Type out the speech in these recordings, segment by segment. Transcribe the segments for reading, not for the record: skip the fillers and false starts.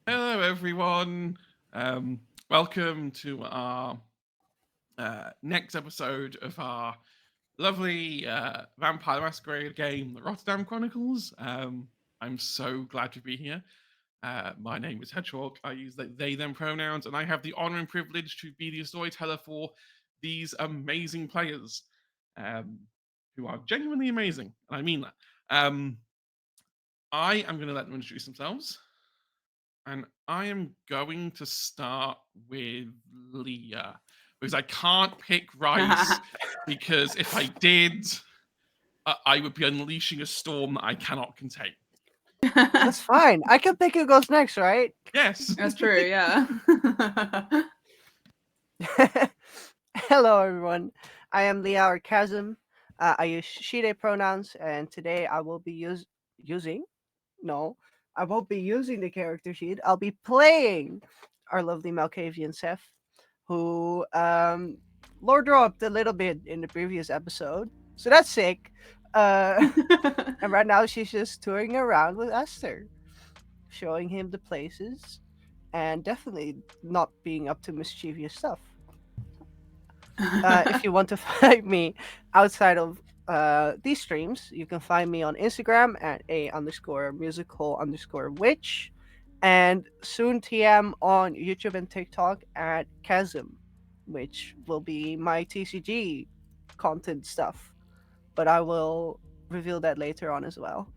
Hello, everyone. Welcome to our next episode of our lovely Vampire Masquerade game, the Rotterdam Chronicles. I'm so glad to be here. My name is Hedgehog. I use they, them pronouns, and I have the honor and privilege to be the storyteller for these amazing players um, who are genuinely amazing. And I mean that. I am going to let them introduce themselves. And I am going to start with Leah because I can't pick Rice because if I did, I would be unleashing a storm that I cannot contain. That's fine. I can pick who goes next, right? Yes. That's true, yeah. Hello, everyone. I am Leah or Chasm. I use she, they pronouns, and today I will be using. No, I won't be using the character sheet. I'll be playing our lovely Malkavian Seth, who lore dropped a little bit in the previous episode. So that's sick. And right now she's just touring around with Esther, showing him the places, and definitely not being up to mischievous stuff. If you want to find me outside of these streams, you can find me on Instagram at a_musical_witch, and soon TM on YouTube and TikTok at Chasm, which will be my TCG content stuff. But I will reveal that later on as well.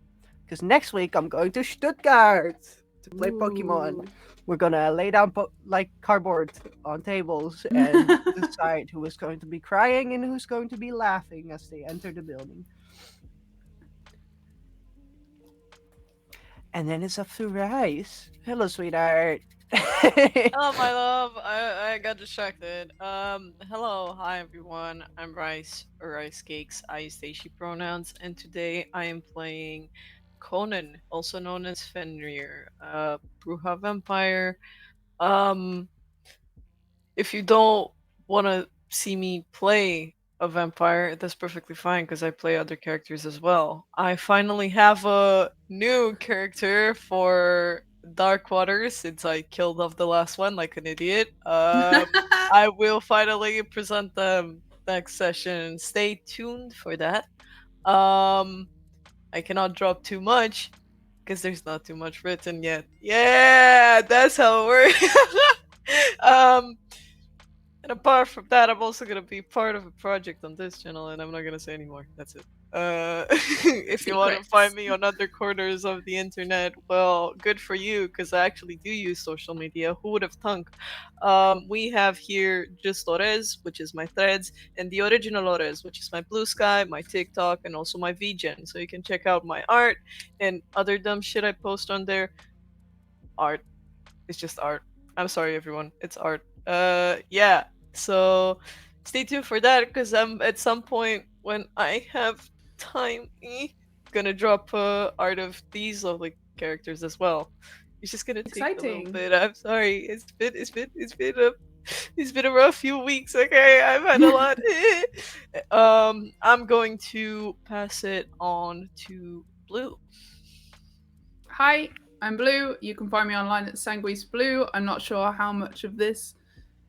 Because next week I'm going to Stuttgart to play Pokemon. We're gonna lay down like cardboard on tables and decide who is going to be crying and who's going to be laughing as they enter the building. And then it's up to Rice. Hello, sweetheart. Oh, my love, I got distracted. Hello, hi everyone. I'm Rice, or Rice Cakes. I use they, she pronouns, and today I am playing Conan, also known as Fenrir, Bruja Vampire. Um, if you don't want to see me play a vampire, that's perfectly fine because I play other characters as well. I finally have a new character for Dark Waters since I killed off the last one like an idiot. I will finally present them next session. Stay tuned for that. I cannot drop too much because there's not too much written yet. Yeah, that's how it works. And apart from that, I'm also gonna be part of a project on this channel, and I'm not gonna say anymore. That's it. If you want to find me on other corners of the internet, well, good for you, because I actually do use social media. Who would have thunk? We have here just Ores, which is my threads, and the original Ores, which is my Blue Sky, my TikTok, and also my VGen. So you can check out my art and other dumb shit I post on there. Art. It's just art. I'm sorry, everyone. It's art. Yeah. So stay tuned for that because I'm at some point when I have time gonna drop art of these lovely characters as well. It's just gonna take a little Exciting. bit. I'm sorry. It's been a rough few weeks. Okay, I've had a lot. I'm going to pass it on to Blue. Hi, I'm Blue. You can find me online at Sanguis Blue. I'm not sure how much of this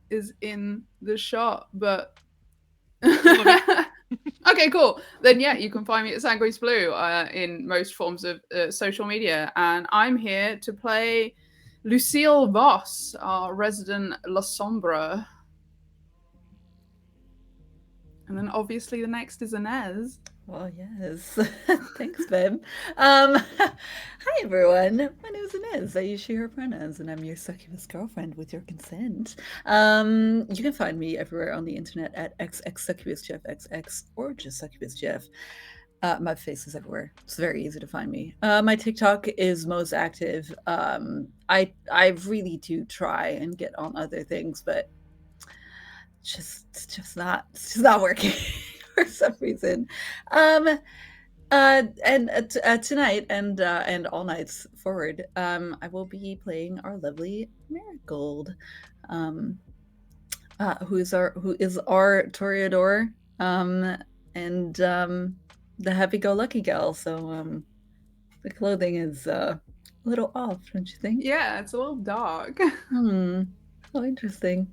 is in the shot, but okay, cool. Then yeah, you can find me at Sanguis Blue in most forms of social media, and I'm here to play Lucille Voss, our resident La Sombra. And then obviously the next is Inez. Well, yes. Thanks, babe. Hi, everyone. My name is Inez. I use she, her pronouns, and I'm your succubus girlfriend with your consent. You can find me everywhere on the internet at xxsuccubusjeff, or just succubusjeff. My face is everywhere. It's very easy to find me. My TikTok is most active. I really do try and get on other things, but it's just not working. For some reason. And tonight and all nights forward, I will be playing our lovely Marigold, who is our Toreador, and the happy-go-lucky gal. So the clothing is a little off, don't you think? Yeah, it's a little dark. Hmm. Oh, interesting.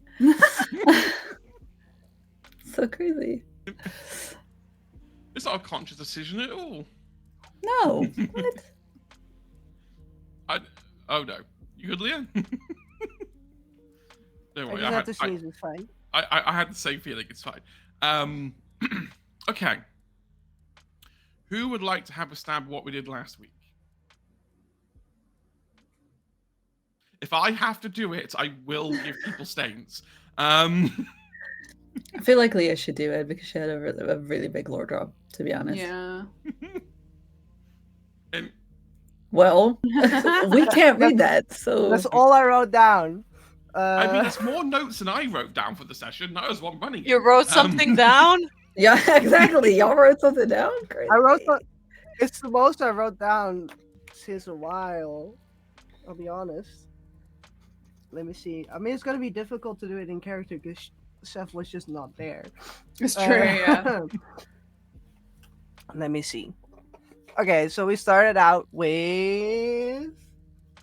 So crazy. It's not a conscious decision at all. No. What? Oh no. You good, Leah? Don't I worry. just have to sneeze. It's fine. I had the same feeling. It's fine. Okay. Who would like to have a stab at what we did last week? If I have to do it, I will give people stains. I feel like Leah should do it because she had a really big lore drop, to be honest. Yeah. And Well, we can't read that, so That's all I wrote down. I mean, it's more notes than I wrote down for the session. That was one running. You wrote something down? yeah, exactly. Y'all wrote something down. Crazy. I wrote it's the most I wrote down since a while. I'll be honest. Let me see. I mean, it's gonna be difficult to do it in character because Seth was just not there. It's true, yeah. Let me see. Okay, so we started out with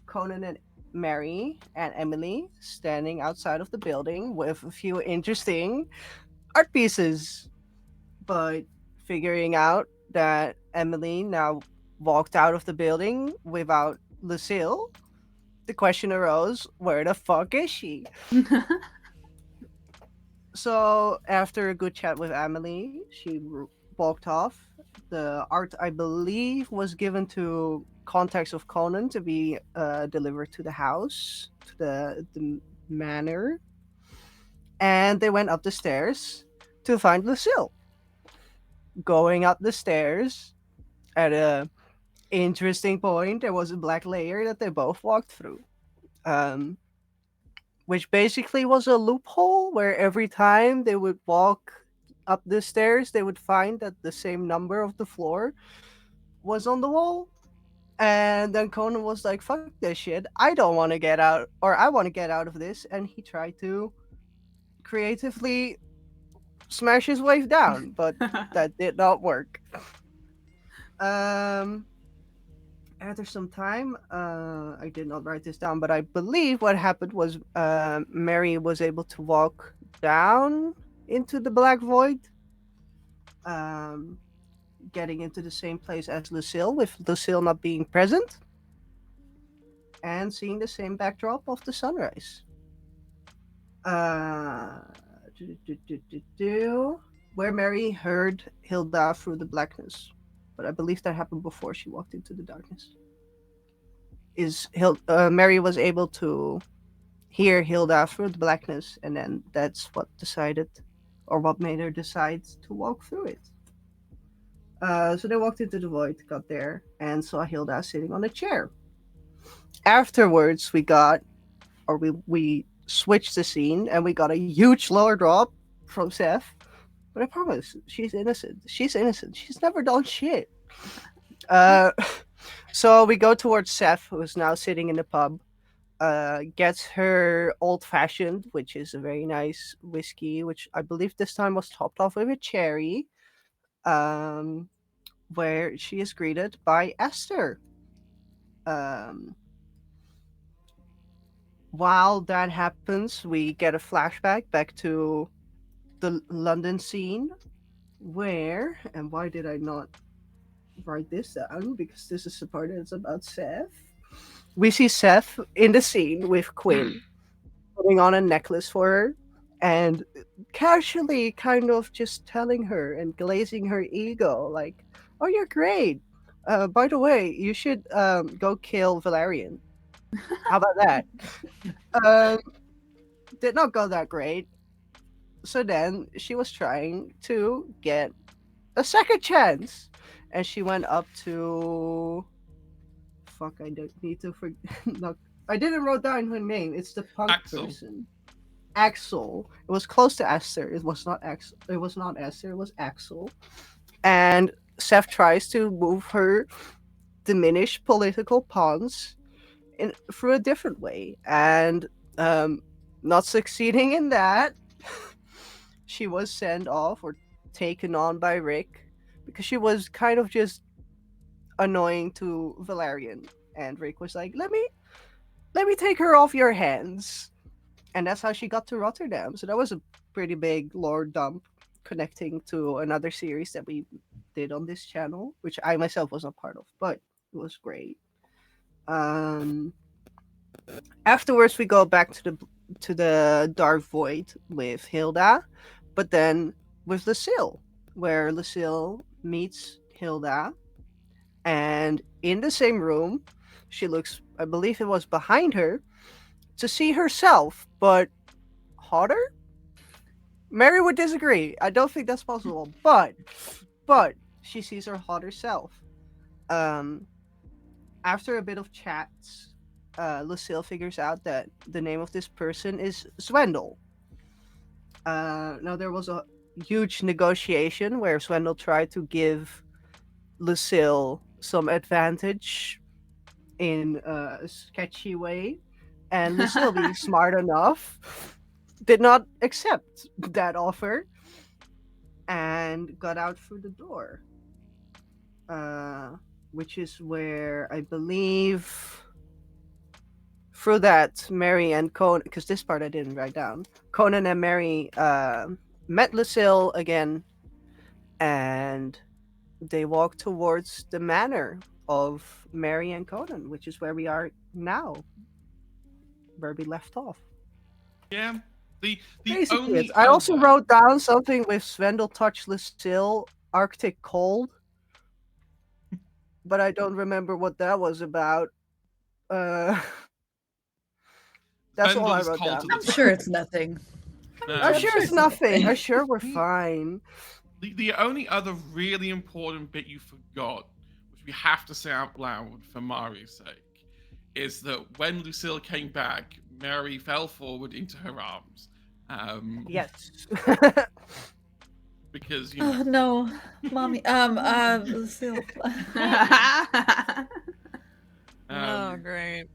Conan and Mary and Emily standing outside of the building with a few interesting art pieces. But figuring out that Emily now walked out of the building without Lucille, the question arose, where the fuck is she? So after a good chat with Emily, she walked off. The art, I believe, was given to contacts of Conan to be delivered to the house, to the manor. And they went up the stairs to find Lucille. Going up the stairs, at a interesting point, there was a black layer that they both walked through. Which basically was a loophole where every time they would walk up the stairs, they would find that the same number of the floor was on the wall. And then Conan was like, fuck this shit. I don't want to get out, or I want to get out of this. And he tried to creatively smash his way down, but that did not work. After some time, I did not write this down, but I believe what happened was Mary was able to walk down into the black void, getting into the same place as Lucille, with Lucille not being present, and seeing the same backdrop of the sunrise. Where Mary heard Hilda through the blackness. But I believe that happened before she walked into the darkness. Mary was able to hear Hilda through the blackness, and then that's what made her decide to walk through it. So they walked into the void, got there, and saw Hilda sitting on a chair. Afterwards, we switched the scene, and we got a huge lower drop from Seth. But I promise, she's innocent. She's innocent. She's never done shit. So we go towards Seth, who is now sitting in the pub. Gets her old-fashioned, which is a very nice whiskey, which I believe this time was topped off with a cherry. Where she is greeted by Esther. While that happens, we get a flashback back to the London scene where, and why did I not write this down? Because this is the part that's about Seth. We see Seth in the scene with Quinn putting on a necklace for her and casually kind of just telling her and glazing her ego like, oh, you're great. By the way, you should go kill Valerian. How about that? Did not go that great. So then she was trying to get a second chance, and she went up to. Fuck! I don't need to forget. No, I didn't write down her name. It's the punk Axel. person. Axel. It was close to Esther. It was not Axel. It was not Esther. It was Axel. And Seth tries to move her diminished political pawns through a different way, and not succeeding in that. She was sent off or taken on by Rick because she was kind of just annoying to Valerian. and Rick was like, let me take her off your hands. And that's how she got to Rotterdam. So that was a pretty big lore dump connecting to another series that we did on this channel, which I myself was not part of, but it was great. Afterwards we go back to the Dark Void with Hilda, but then with Lucille, where Lucille meets Hilda, and in the same room she looks, I believe it was behind her, to see herself, but hotter. Mary would disagree. I don't think that's possible, but she sees her hotter self. After a bit of chats, Lucille figures out that the name of this person is Swendel. Now there was a huge negotiation where Swendel tried to give Lucille some advantage in a sketchy way, and Lucille, being smart enough, did not accept that offer and got out through the door. Which is where I believe through that Mary and Conan, because this part I didn't write down, Conan and Mary met Lucille again, and they walked towards the manor of Mary and Conan, which is where we are now, where we left off. Yeah. The Basically, only I also other- wrote down something with Svendel touch Lucille, Arctic cold, but I don't remember what that was about. That's all I Svendel's wrote cold down. to the I'm sure it's nothing. I'm sure it's nothing. I'm sure we're fine. The only other really important bit you forgot, which we have to say out loud for Mari's sake, is that when Lucille came back, Mary fell forward into her arms. Yes. Because, you Oh know, no, mommy. Lucille. Oh, great.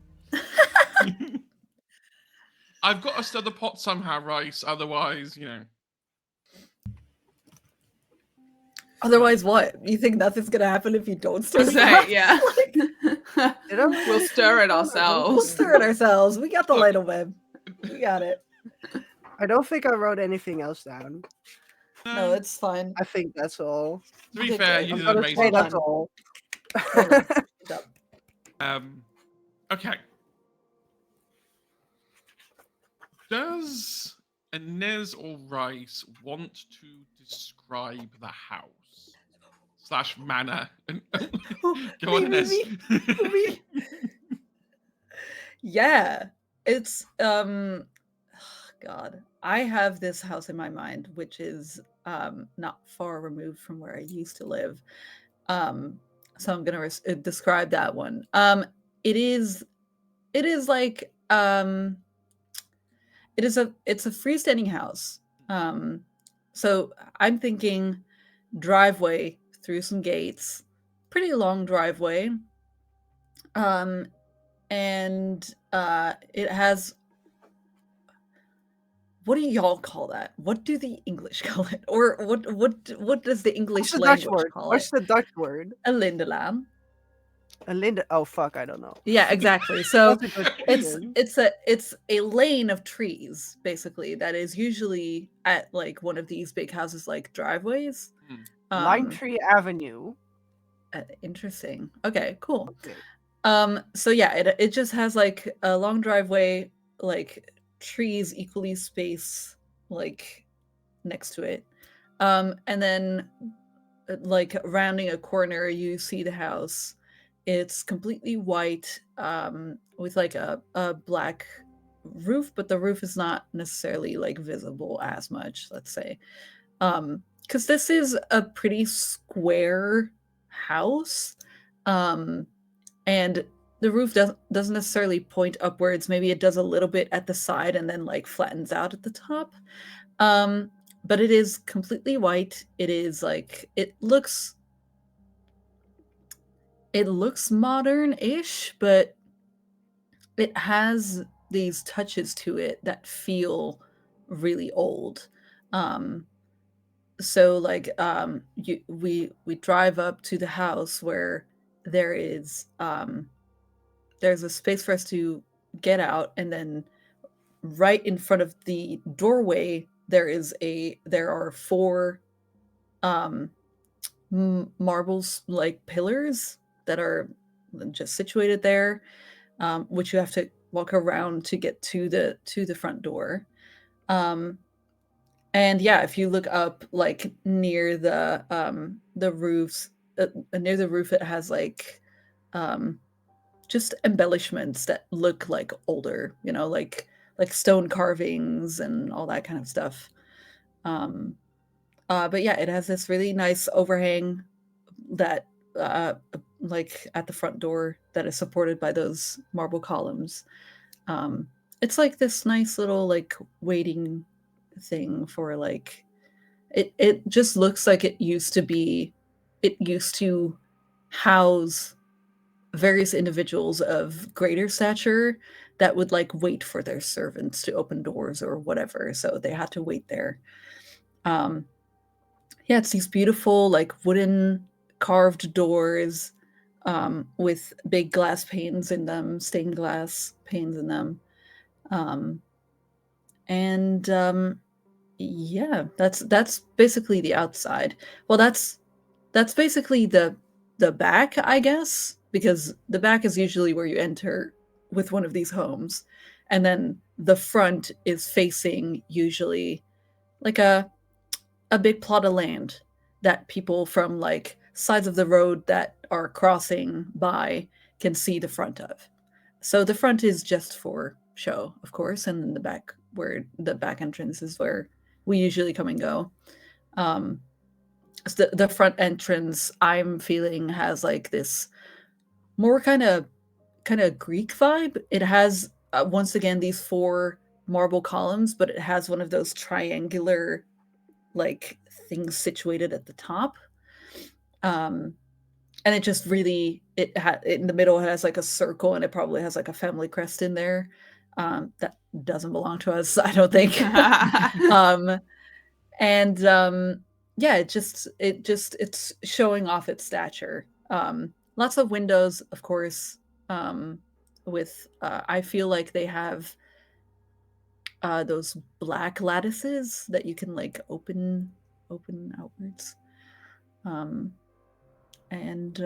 I've got to stir the pot somehow, Rice. Otherwise, you know. Otherwise, what? You think nothing's gonna happen if you don't stir the Say, pot? yeah. Like, We'll stir it We'll ourselves. stir it ourselves. We got the Look. light of web. We got it. I don't think I wrote anything else down. No, it's fine. I think that's all. To be Okay, fair, good. you I'm did gonna amazing. say Well that's done. all. Well done. Good job. Okay. Does Inez or Rice want to describe the house / manor? Go on, Inez. Me. Yeah, it's God. I have this house in my mind, which is not far removed from where I used to live. So I'm gonna describe that one. It is like it's a freestanding house. So I'm thinking driveway through some gates, pretty long driveway. And it has, what do y'all call that? What do the English call it? Or what does the What's English the Dutch language word? call What's it? the Dutch word? A lindelaan. A Linda. Oh fuck, I don't know. Yeah, exactly. So That's a good question. it's a lane of trees basically that is usually at like one of these big houses like driveways. Lime Tree Avenue. Interesting. Okay, cool. Okay. So yeah, it just has like a long driveway, like trees equally spaced like next to it. And then like rounding a corner you see the house. It's completely white, with like a black roof, but the roof is not necessarily like visible as much, let's say. Because this is a pretty square house. And the roof doesn't necessarily point upwards. Maybe it does a little bit at the side and then like flattens out at the top. But it is completely white. It is like it looks modern-ish, but it has these touches to it that feel really old. So like we drive up to the house where there is there's a space for us to get out, and then right in front of the doorway there are four um marbles like pillars that are just situated there, which you have to walk around to get to the front door. um and yeah, if you look up like near the roofs, near the roof, it has like um just embellishments that look like older, like stone carvings and all that kind of stuff. Um, but yeah, it has this really nice overhang that, like at the front door, that is supported by those marble columns. Um, it's like this nice little like waiting thing for like it just looks like it used to house various individuals of greater stature that would like wait for their servants to open doors or whatever, so they had to wait there. um yeah, it's these beautiful like wooden carved doors, with big glass panes in them, stained glass panes in them. um and Yeah, that's basically the outside. Well, that's basically the back, I guess, because the back is usually where you enter with one of these homes, and then the front is facing usually like a big plot of land that people from like sides of the road that are crossing by can see the front of. So the front is just for show, of course, and then the back, where the back entrance is where we usually come and go. Um, so the front entrance, I'm feeling, has like this more kind of Greek vibe. It has, once again, these four marble columns, but it has one of those triangular like things situated at the top. Um, and it just really in the middle, it has like a circle, and it probably has like a family crest in there. That doesn't belong to us, I don't think. um, and Yeah, it's showing off its stature. Lots of windows, of course. With I feel like they have those black lattices that you can like open outwards. um and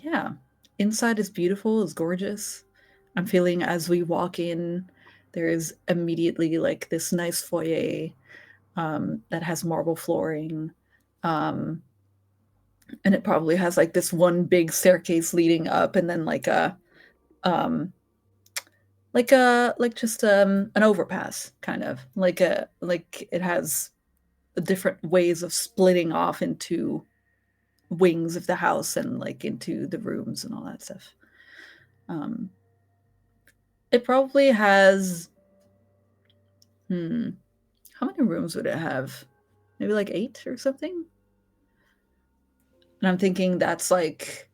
Yeah, inside is beautiful, is gorgeous. I'm feeling, as we walk in, there is immediately like this nice foyer, that has marble flooring. Um, and it probably has like this one big staircase leading up, and then um, like just an overpass, kind of like it has different ways of splitting off into wings of the house and like into the rooms and all that stuff. Um, it probably has, how many rooms would it have? Maybe like 8 or something. And I'm thinking that's like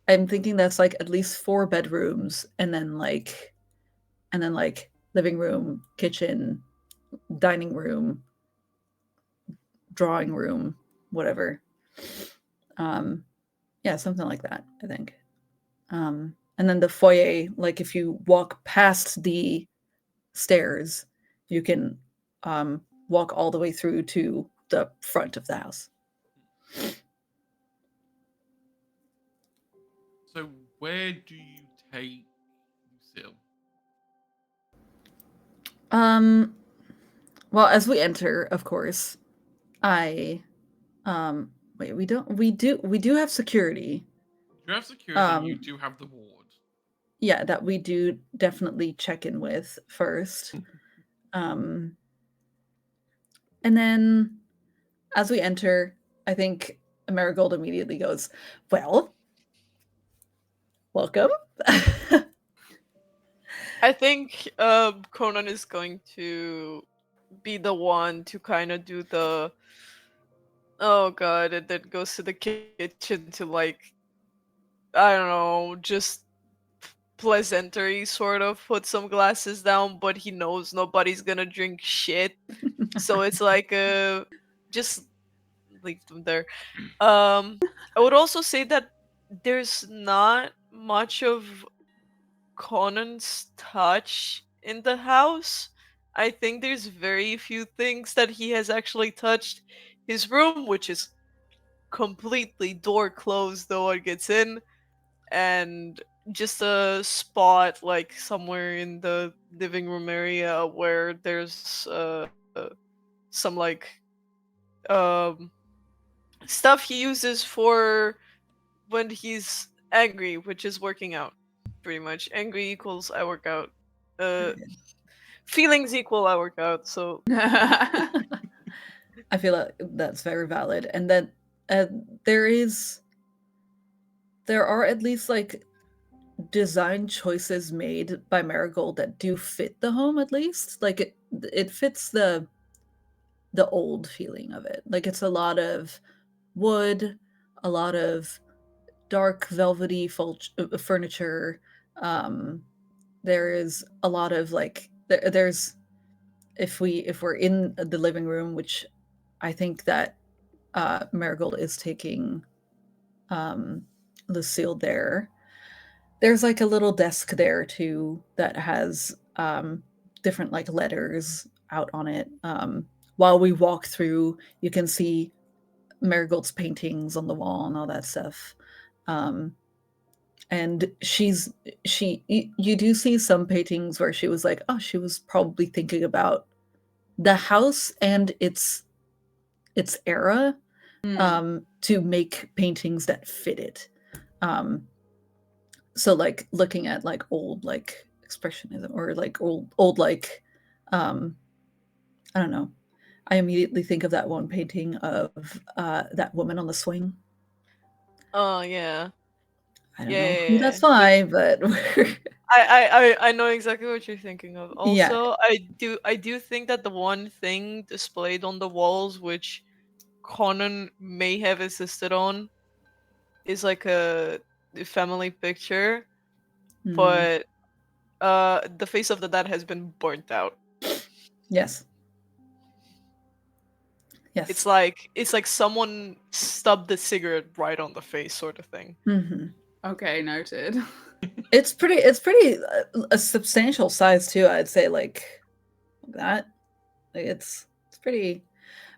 at least 4 bedrooms, and then like living room, kitchen, dining room, drawing room, whatever. Yeah, something like that, I think. And then the foyer, like if you walk past the stairs, you can walk all the way through to the front of the house. So where do you take Lucille? Well, as we enter, of course, I wait, we do have security. You have security, you do have the ward. Yeah, that we do definitely check in with first. And then as we enter, I think Marigold immediately goes, "Well, welcome." I think Conan is going to be the one to kind of do the oh god, and then goes to the kitchen to like I don't know, just pleasantry sort of put some glasses down, but he knows nobody's gonna drink shit. So it's like just leave them there. I would also say that there's not much of Conan's touch in the house. I think there's very few things that he has actually touched. His room, which is completely door closed, no one gets in, and just a spot like somewhere in the living room area where there's some like um stuff he uses for when he's angry, which is working out. Pretty much, angry equals I work out. Uh, feelings equal I work out. So I feel like that's very valid, and that there are at least like design choices made by Marigold that do fit the home. At least like it fits the old feeling of it. Like it's a lot of wood, a lot of dark velvety furniture. There is a lot of like there's if we're in the living room, which I think that Marigold is taking Lucille there. There's like a little desk there too that has different like letters out on it. While we walk through, you can see Marigold's paintings on the wall and all that stuff. And you do see some paintings where she was like, oh, she was probably thinking about the house and its era to make paintings that fit it. So like looking at like old like expressionism or like old like I don't know. I immediately think of that one painting of that woman on the swing. oh yeah. I don't know who that's by, but I know exactly what you're thinking of. Yeah. Also, I do think that the one thing displayed on the walls which Conan may have insisted on is like a family picture, but the face of the dad has been burnt out. Yes. Yes. It's like someone stubbed a cigarette right on the face, sort of thing. Okay, noted. It's pretty a substantial size too, I'd say, like that. Like it's pretty,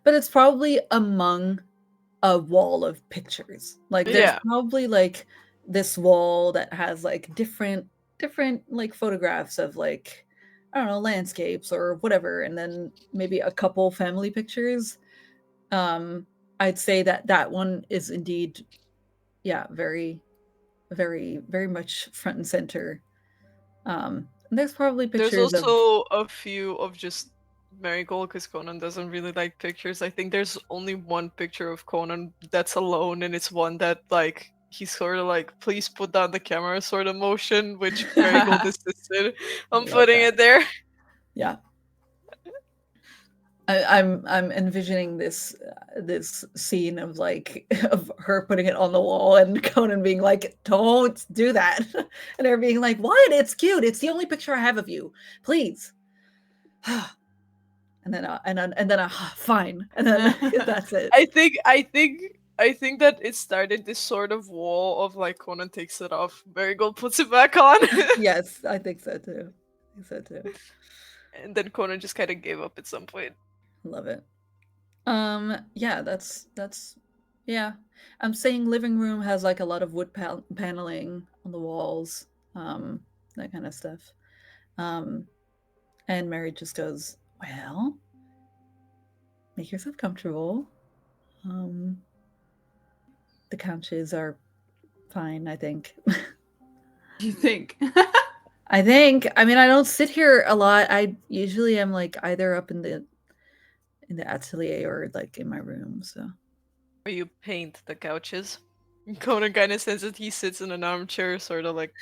but it's probably among a wall of pictures. Like there's probably like this wall that has like different like photographs of like I don't know, landscapes or whatever, and then maybe a couple family pictures. I'd say that one is indeed very much front and center. There's probably pictures. There's also a few of just Marigold because Conan doesn't really like pictures. I think there's only one picture of Conan that's alone, and it's one that like he's sort of like, please put down the camera sort of motion, which Marigold insisted on putting it there. Yeah. I'm envisioning this scene of like of her putting it on the wall and Conan being like, "Don't do that," and her being like, "What? It's cute. It's the only picture I have of you. Please." and then fine, and then that's it. I think that it started this sort of wall of like Conan takes it off, Marigold puts it back on. Yes, I think so too. And then Conan just kind of gave up at some point. Love it. Yeah, that's yeah. I'm saying living room has like a lot of wood paneling on the walls, that kind of stuff. And Mary just goes, well, make yourself comfortable. The couches are fine, I think. You think? I think. I mean, I don't sit here a lot. I usually am like either up in the atelier or like in my room, so. Or you paint the couches. Conan kind of says that he sits in an armchair, sort of like.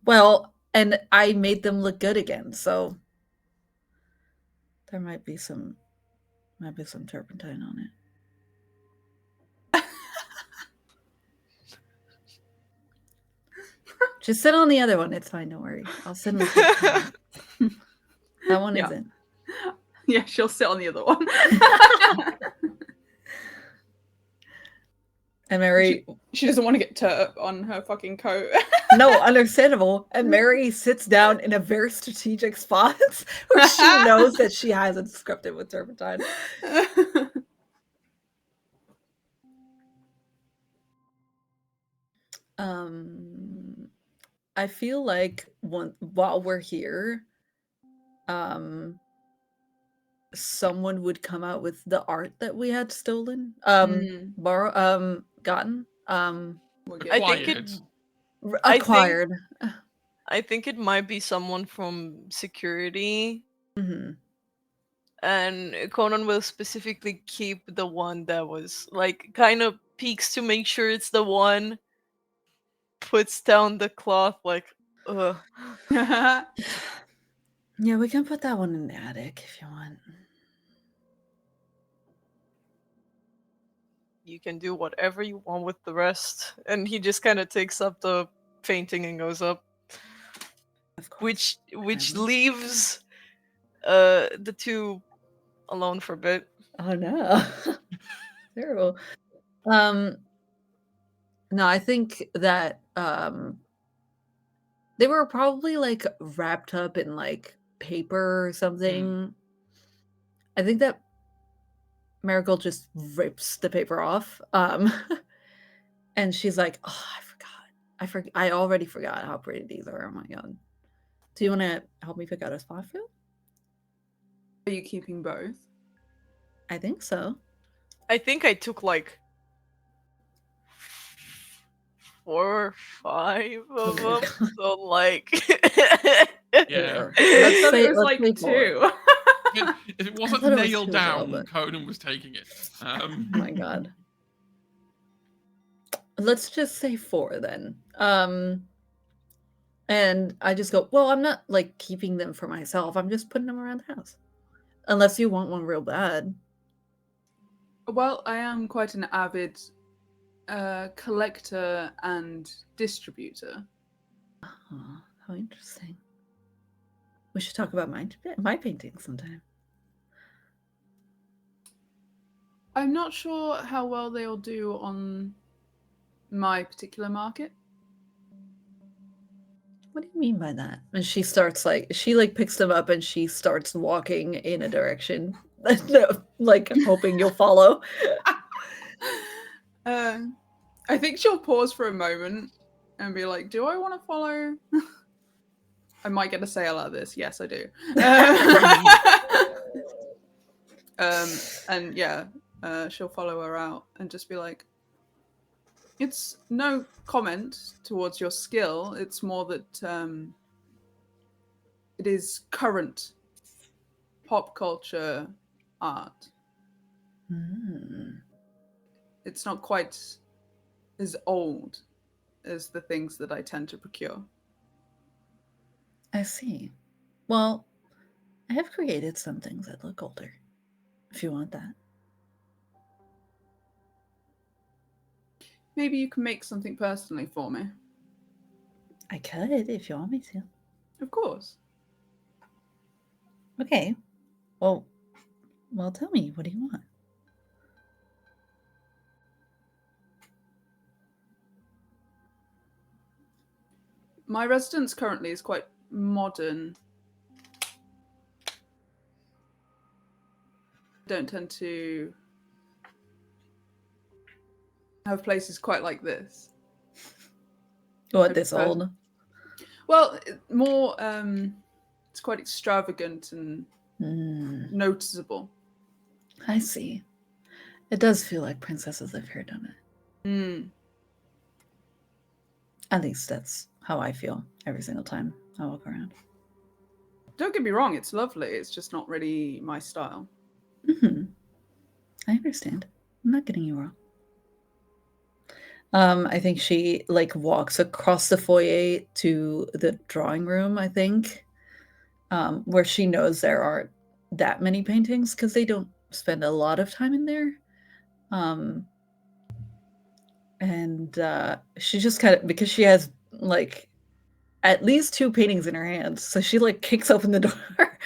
Well, and I made them look good again, so there might be some turpentine on it. Just sit on the other one. It's fine. Don't worry. I'll sit on the that one isn't. Yeah, she'll sit on the other one. And Mary, she doesn't want to get turp on her fucking coat. No, understandable. And Mary sits down in a very strategic spot where she knows that she hasn't scripted with turpentine. I feel like while we're here, someone would come out with the art that we had stolen, gotten, I think it. Acquired. acquired. I think it might be someone from security, Mm-hmm. and Conan will specifically keep the one that was like kind of peeks to make sure it's the one. Puts down the cloth like, ugh. Yeah, we can put that one in the attic if you want. You can do whatever you want with the rest. And he just kind of takes up the painting and goes up. Of course. Which leaves the two alone for a bit. Oh no. Terrible. No, I think that they were probably like wrapped up in like paper or something. I think that Marigold just rips the paper off. And she's like, "Oh, I forgot. I already forgot how pretty these are. Oh my god. Do you want to help me pick out a spot for you?" Are you keeping both? I think so. I think I took like 4 or 5 of them. So like Yeah. I thought it was like 2. If it wasn't thought it was nailed 2 as well, down, but- Conan was taking it. Oh my god. Let's just say 4 then. And I just go, well, I'm not like keeping them for myself. I'm just putting them around the house. Unless you want one real bad. Well, I am quite an avid collector and distributor. Oh, how interesting. We should talk about my paintings sometime. I'm not sure how well they'll do on my particular market. What do you mean by that? And she starts she picks them up and she starts walking in a direction, like hoping you'll follow. I think she'll pause for a moment and be like, "Do I want to follow?" I might get a sale out of this. Yes, I do. And yeah, she'll follow her out and just be like, "It's no comment towards your skill. It's more that it is current pop culture art. It's not quite as old as the things that I tend to procure." I see. Well, I have created some things that look older, if you want that. Maybe you can make something personally for me. I could, if you want me to. Of course. Okay. Well, tell me, what do you want? My residence currently is quite modern. Don't tend to have places quite like this. What, this old? Well, more, it's quite extravagant and noticeable. I see. It does feel like princesses live here, don't it? At least that's how I feel every single time I walk around. Don't get me wrong, it's lovely. It's just not really my style. I understand. I'm not getting you wrong. I think she walks across the foyer to the drawing room, I think, where she knows there aren't that many paintings because they don't spend a lot of time in there. And she just kind of, because she has at least 2 paintings in her hands, so she kicks open the door.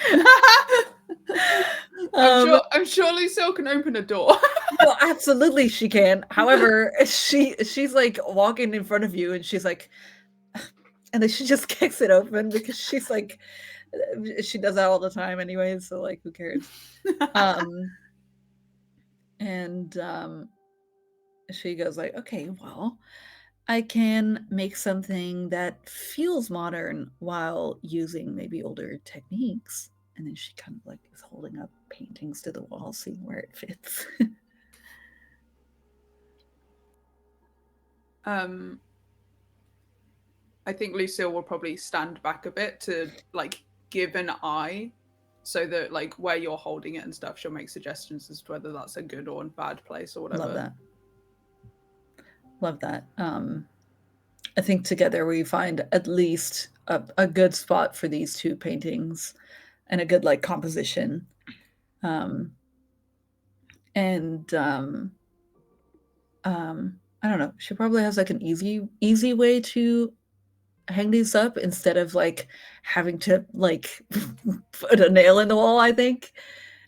I'm sure Lucille can open a door. No, absolutely she can. However, she's walking in front of you and she's like, And then she just kicks it open because she's like, she does that all the time anyway, so like, who cares? And she goes like, okay, well, I can make something that feels modern while using maybe older techniques. And then she kind of like is holding up paintings to the wall, seeing where it fits. I think Lucille will probably stand back a bit to like give an eye, so that like where you're holding it and stuff, she'll make suggestions as to whether that's a good or bad place or whatever. Love that. Love that. I think together we find at least a good spot for these two paintings and a good like composition. I don't know. She probably has like an easy way to hang these up instead of like having to like put a nail in the wall. I think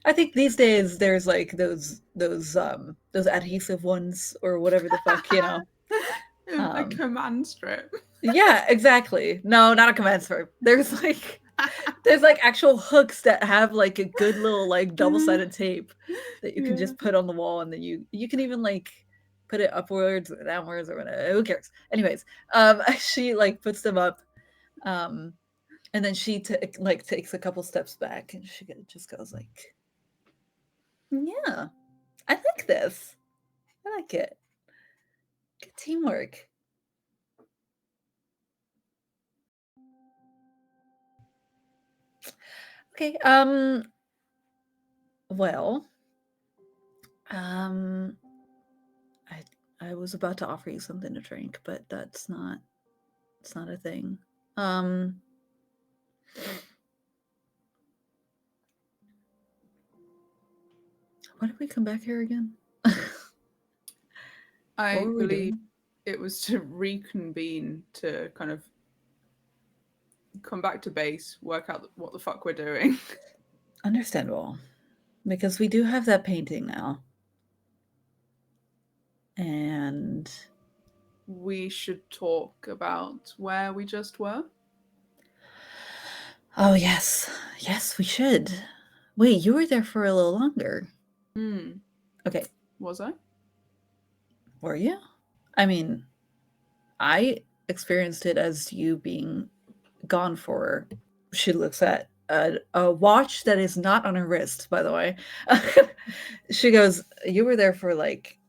these days there's like those adhesive ones or whatever the fuck, you know. A command strip. Yeah, exactly. No, not a command strip. There's like actual hooks that have like a good little like double-sided tape that you can just put on the wall, and then you can even like put it upwards or downwards or whatever. Who cares? Anyways, she like puts them up, and then she takes a couple steps back, and she just goes like, "Yeah, I like this. I like it. Good teamwork." Okay. Well, I was about to offer you something to drink, but it's not a thing. Why did we come back here again? I believe it was to reconvene, to kind of come back to base, work out what the fuck we're doing. Understandable. Because we do have that painting now. And we should talk about where we just were. Oh, yes. Yes, we should. Wait, you were there for a little longer. Okay. Was I? Were you? I mean, I experienced it as you being gone for. She looks at a watch that is not on her wrist, by the way. She goes, you were there for like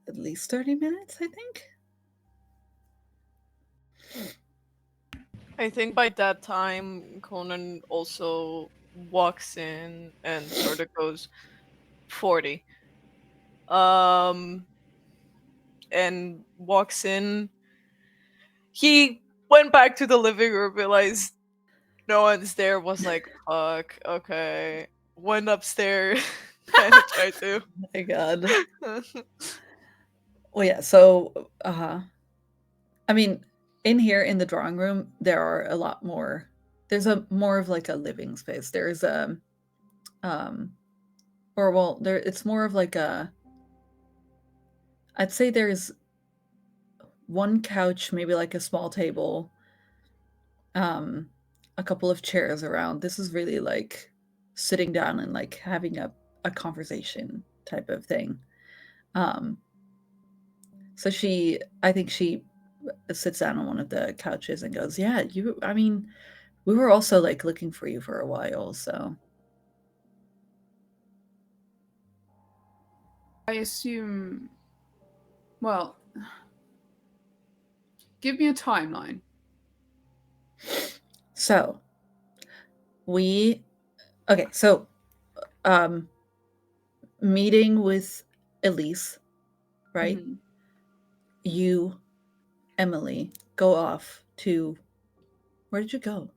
at least 30 minutes, I think. I think by that time, Conan also walks in and sort of goes 40. And walks in. He went back to the living room, realized no one's there, was like, fuck, okay. Went upstairs, kind of tried to. Oh my god. Well, yeah, so, I mean, in here in the drawing room, there are a lot more. There's more of like a living space. There's it's more of like I'd say there's one couch, maybe like a small table, a couple of chairs around. This is really like sitting down and like having a conversation type of thing. So I think she sits down on one of the couches and goes, yeah, I mean, we were also like looking for you for a while, so. I assume, well, give me a timeline. So, meeting with Elise, right? Mm-hmm. You, Emily, go off to, where did you go?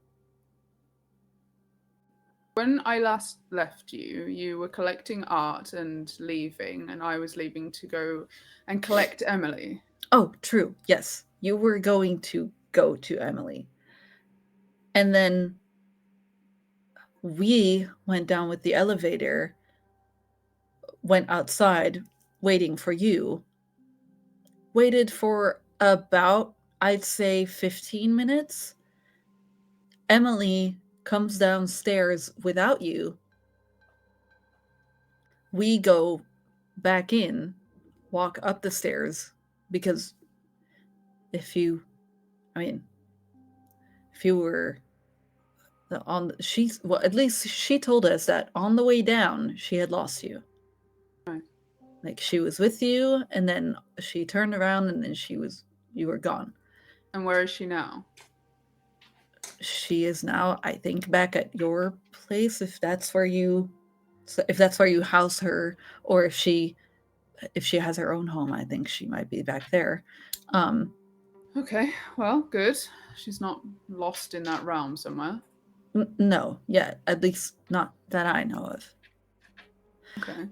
When I last left you, you were collecting art and leaving, and I was leaving to go and collect Emily. Oh, true. Yes. You were going to go to Emily. And then we went down with the elevator, went outside, waiting for you, waited for about I'd say 15 minutes. Emily comes downstairs without you. We go back in, walk up the stairs, because if you were at least she told us that on the way down she had lost you. Right. Like she was with you and then she turned around and then you were gone. And where is she now? She is now, I think, back at your place, if that's where you house her, or if she has her own home. I think she might be back there. Okay, well, good. She's not lost in that realm somewhere. No, yeah, at least not that I know of. Okay.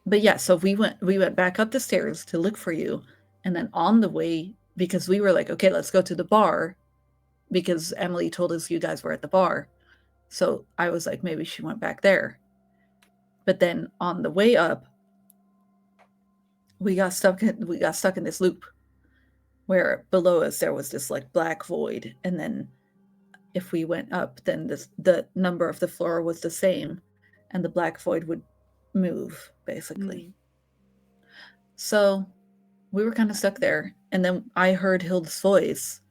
But yeah, so we went back up the stairs to look for you, and then on the way, because we were like, okay, let's go to the bar, because Emily told us you guys were at the bar. So I was like, maybe she went back there. But then on the way up, we got stuck in this loop where below us there was this like black void, and then if we went up, then the number of the floor was the same, and the black void would move, basically. So we were kind of stuck there, and then I heard Hilda's voice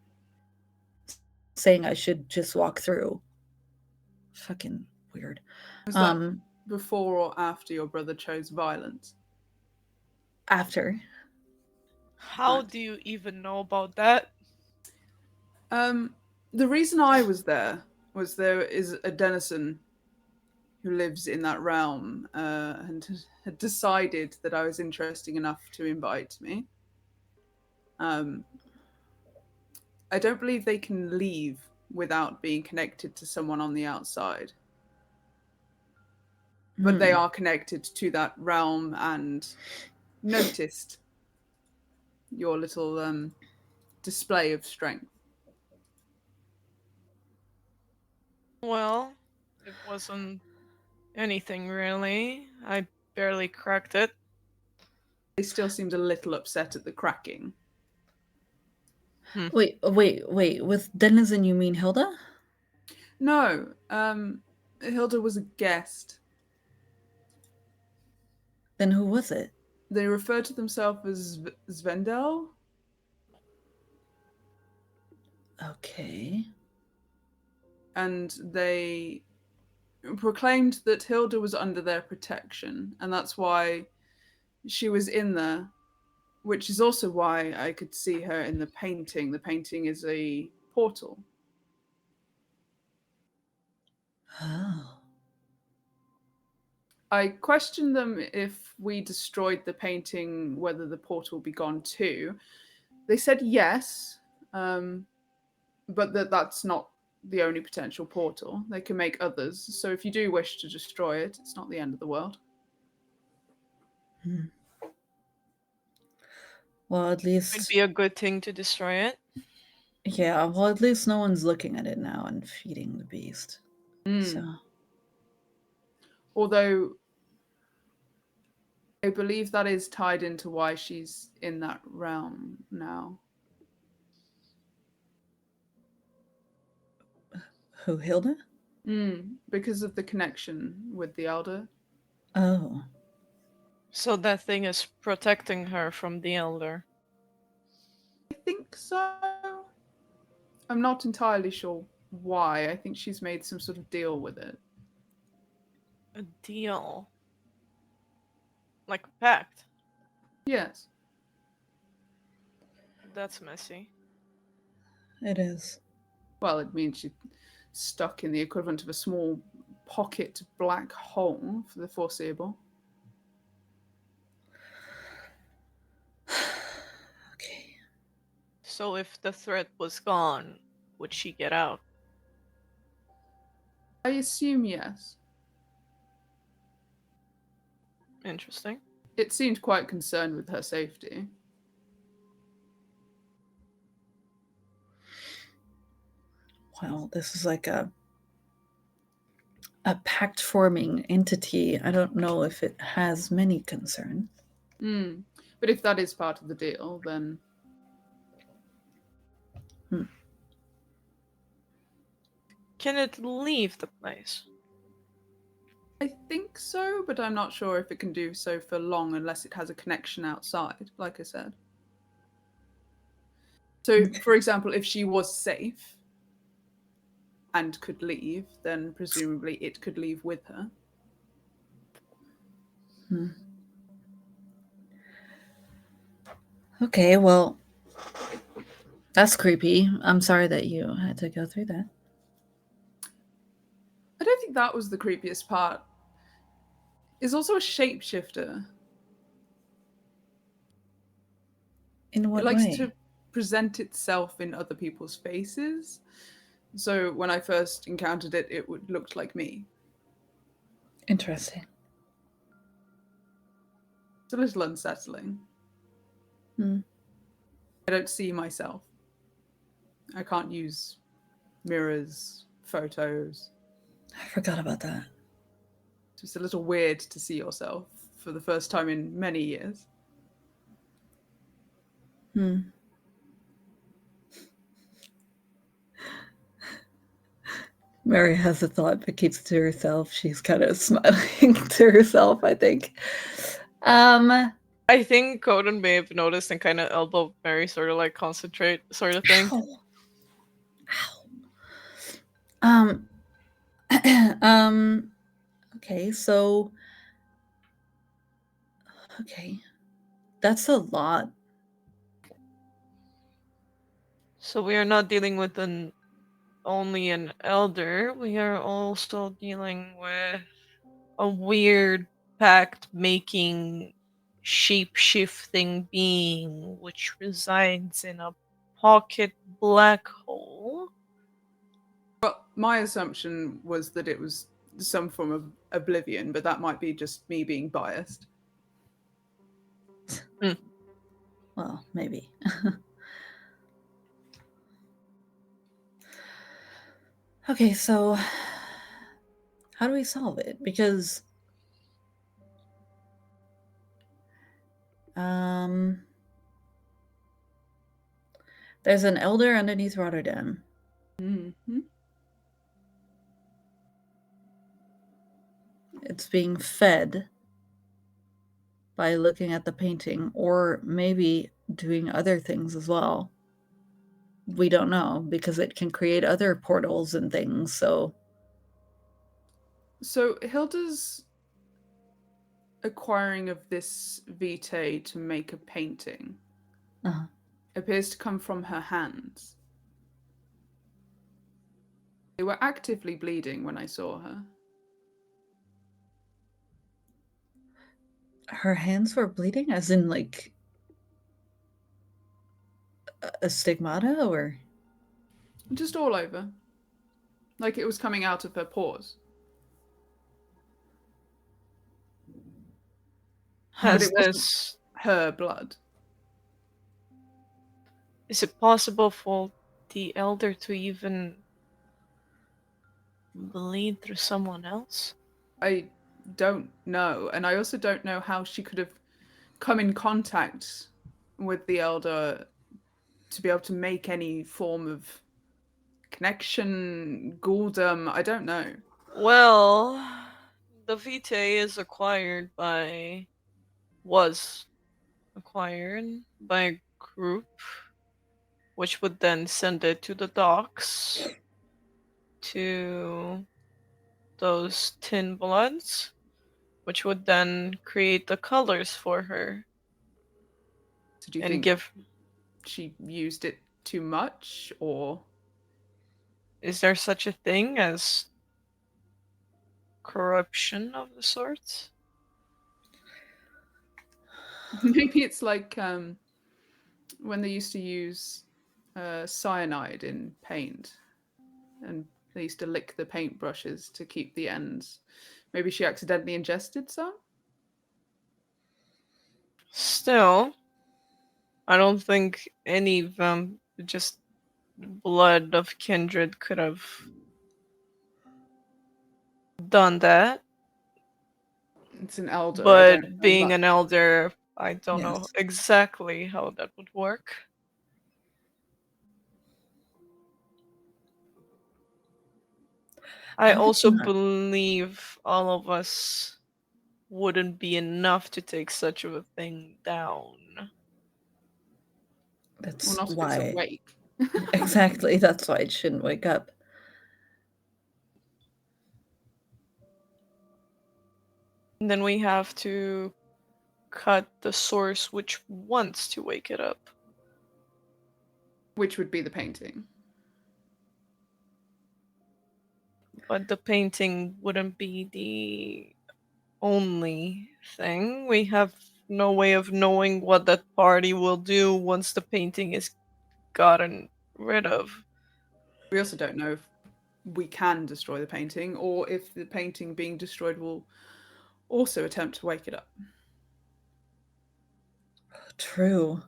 saying I should just walk through. Fucking weird. Was that before or after your brother chose violence? After. How do you even know about that? The reason I was there was there is a denizen who lives in that realm and had decided that I was interesting enough to invite me. I don't believe they can leave without being connected to someone on the outside. But they are connected to that realm and noticed your little display of strength. Well, it wasn't anything really. I barely cracked it. They still seemed a little upset at the cracking. Wait. With denizen, you mean Hilda? No, Hilda was a guest. Then who was it? They referred to themselves as Svendel. Okay. And they proclaimed that Hilda was under their protection, and that's why she was in there, which is also why I could see her in the painting. The painting is a portal. Oh. I questioned them if we destroyed the painting, whether the portal would be gone too. They said yes, but that's not the only potential portal. They can make others. So if you do wish to destroy it, it's not the end of the world. Well, at least It'd be a good thing to destroy it. Yeah, well, at least no one's looking at it now and feeding the beast. So. Although I believe that is tied into why she's in that realm now. Who, Hilda? Because of the connection with the Elder. Oh. So that thing is protecting her from the Elder. I think so. I'm not entirely sure why. I think she's made some sort of deal with it. A deal? Like a pact? Yes. That's messy. It is. Well, it means she's stuck in the equivalent of a small pocket black hole for the foreseeable. Okay. So if the threat was gone, would she get out? I assume yes. Interesting. It seemed quite concerned with her safety. Well, this is like a pact-forming entity. I don't know if it has many concerns. But if that is part of the deal, then Can it leave the place? I think so, but I'm not sure if it can do so for long unless it has a connection outside, like I said. So, for example, if she was safe and could leave, then presumably it could leave with her. Okay, well, that's creepy. I'm sorry that you had to go through that. I don't think that was the creepiest part. It's also a shapeshifter. In It what likes way? to present itself in other people's faces. So when I first encountered it, it looked like me. Interesting. It's a little unsettling. Hmm. I don't see myself. I can't use mirrors, photos. I forgot about that. It's just a little weird to see yourself for the first time in many years. Mary has a thought but keeps it to herself. She's kind of smiling to herself, I think. I think Coden may have noticed and kind of elbowed Mary, sort of like concentrate, sort of thing. Ow. Okay, so okay. That's a lot. So we are not dealing with only an elder. We are also dealing with a weird pact-making, shape-shifting being which resides in a pocket black hole. Well, my assumption was that it was some form of oblivion, but that might be just me being biased. Well, maybe. Okay, so how do we solve it? Because there's an elder underneath Rotterdam. Mm-hmm. It's being fed by looking at the painting, or maybe doing other things as well. We don't know, because it can create other portals and things, so... So Hilda's acquiring of this vitae to make a painting appears to come from her hands. They were actively bleeding when I saw her. Her hands were bleeding, as in, like, a stigmata, or... Just all over. Like it was coming out of her pores. But Has it wasn't this... her blood. Is it possible for the elder to even bleed through someone else? I don't know. And I also don't know how she could have come in contact with the elder to be able to make any form of connection, ghouldom. I don't know. Well, the vitae was acquired by a group, which would then send it to the docks, to those tin bloods, which would then create the colors for her. So do you and think give... she used it too much, or Is there such a thing as corruption of the sorts? maybe it's like when they used to use cyanide in paint, and they used to lick the paint brushes to keep the ends. Maybe she accidentally ingested some? Still, I don't think any of them, just blood of kindred, could have done that. It's an elder. I But don't know being that. an elder, I don't know Yes. exactly how that would work. I How also not? believe all of us wouldn't be enough to take such of a thing down. Well, That's not if it's why. awake. Exactly. That's why it shouldn't wake up. And then we have to cut the source which wants to wake it up. Which would be the painting. But the painting wouldn't be the only thing. We have no way of knowing what that party will do once the painting is gotten rid of. We also don't know if we can destroy the painting or if the painting being destroyed will also attempt to wake it up. True.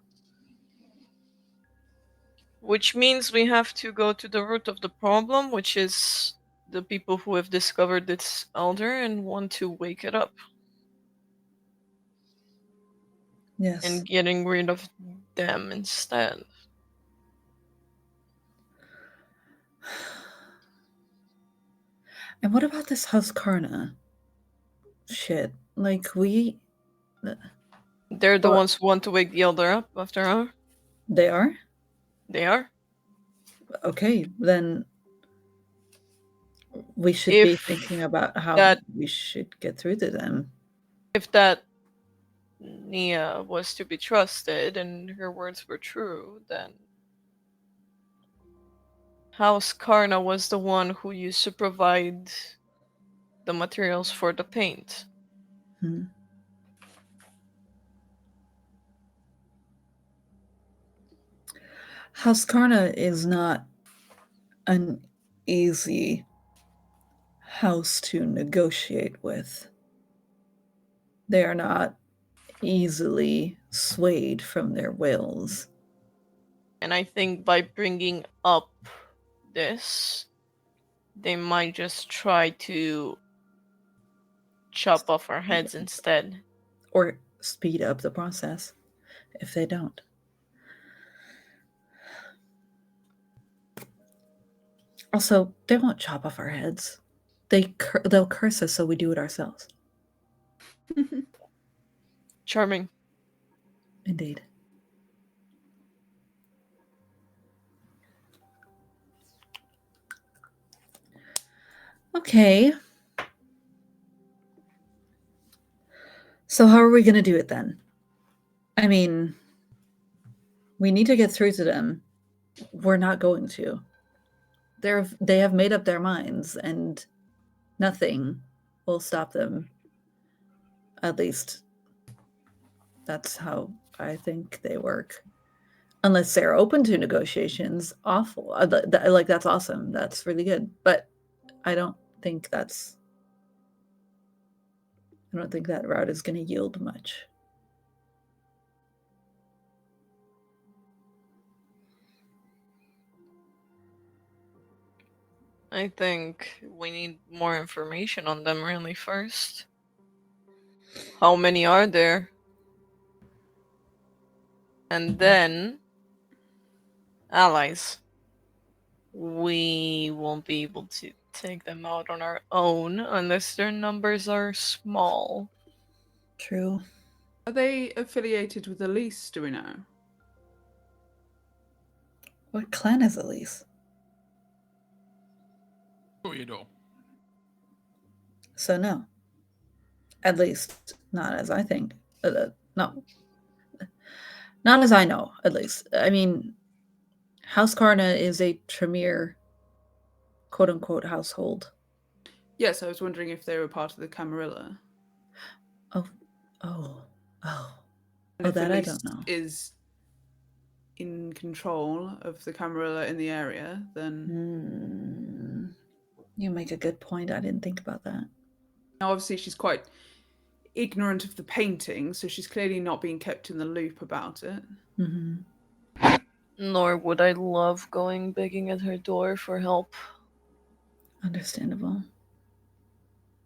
Which means we have to go to the root of the problem, which is the people who have discovered this elder and want to wake it up. Yes. And getting rid of them instead. And what about this Husqvarna shit? Like, They're the Well- ones who want to wake the elder up after all. they are? They are. Okay, then we should be If thinking about how that- we should get through to them. If that Nia was to be trusted and her words were true, then House Karna was the one who used to provide the materials for the paint. Hmm. Husqvarna is not an easy house to negotiate with. They are not easily swayed from their wills. And I think by bringing up this, they might just try to chop off our heads instead. Or speed up the process if they don't. Also, they won't chop off our heads. They'll curse us so we do it ourselves. Charming. Indeed. Okay. So how are we going to do it then? I mean, we need to get through to them. We're not going to. They have made up their minds, and nothing will stop them. At least that's how I think they work. Unless they're open to negotiations, awful. Like, that's awesome. That's really good. But I don't think that route is going to yield much. I think we need more information on them really first. How many are there? And then allies. We won't be able to take them out on our own unless their numbers are small. True. Are they affiliated with Elise, do we know? What clan is Elise? Toreador. So no. At least not as I think. No. Not as I know, at least. I mean, House Karna is a Tremere quote-unquote household. Yes, I was wondering if they were part of the Camarilla. Oh. And if That I Elise don't know. is in control of the Camarilla in the area, then You make a good point. I didn't think about that. now obviously she's quite ignorant of the painting, so she's clearly not being kept in the loop about it. Mm-hmm. Nor would I love going begging at her door for help. Understandable.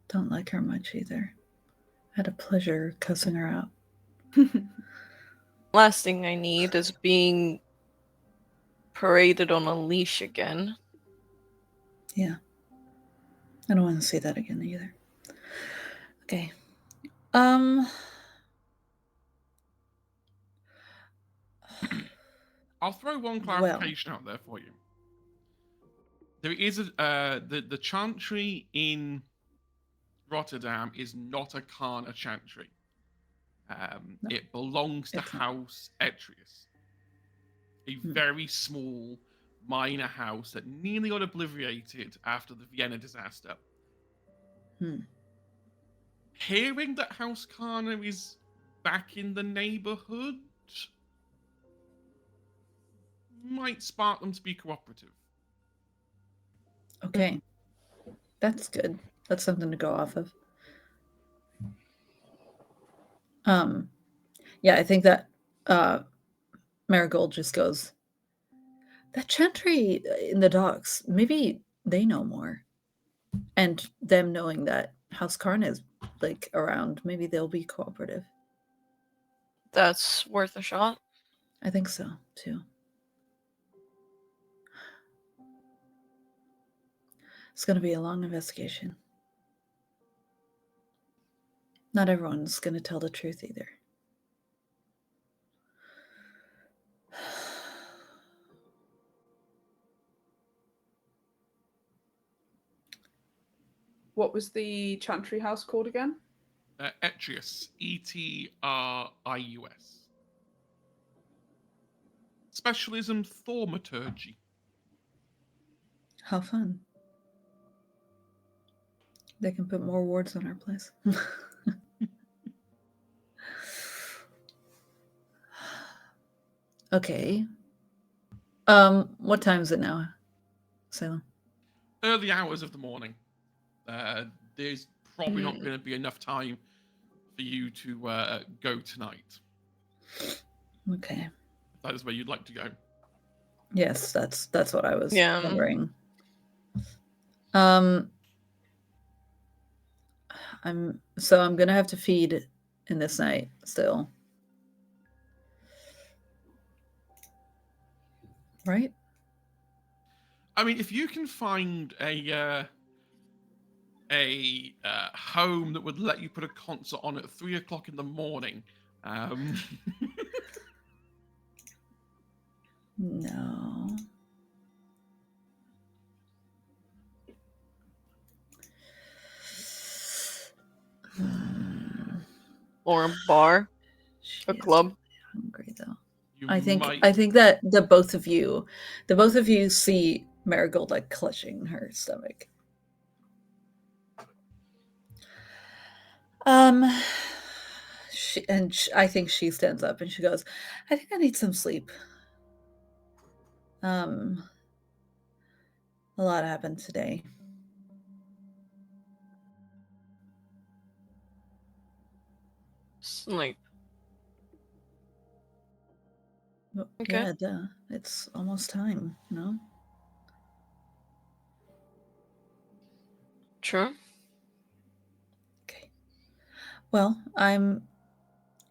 Don't like her much either. Had a pleasure cussing her out. Last thing I need is being paraded on a leash again. Yeah. I don't want to say that again either. Okay. I'll throw one Well. clarification out there for you. There is the chantry in Rotterdam is not a Kana chantry. No, It belongs to it's not. House Etrius, a very small minor house that nearly got obliterated after the Vienna disaster. Hearing that House Kana is back in the neighborhood might spark them to be cooperative. Okay. That's good. That's something to go off of. Yeah, I think that Marigold just goes, that chantry in the docks, maybe they know more. And them knowing that House Karn is like around, maybe they'll be cooperative. That's worth a shot. I think so too. It's going to be a long investigation. Not everyone's going to tell the truth either. What was the chantry house called again? Etrius, Etrius. Specialism thaumaturgy. How fun. They can put more wards on our place. Okay. What time is it now, Salem? Early hours of the morning. There's probably not going to be enough time for you to go tonight. Okay. If that is where you'd like to go. Yes, that's what I was Yeah. wondering. I'm gonna have to feed in this night still. Right? I mean, if you can find a home that would let you put a concert on at 3 o'clock in the morning, No. Or a bar, She a is club. really hungry though. you I think might. that the both of you see Marigold like clutching her stomach. I think she stands up and she goes, I think I need some sleep. A lot happened today. Sleep. Well, Okay. yeah, duh. It's almost time, you know? True. Okay. Well, I'm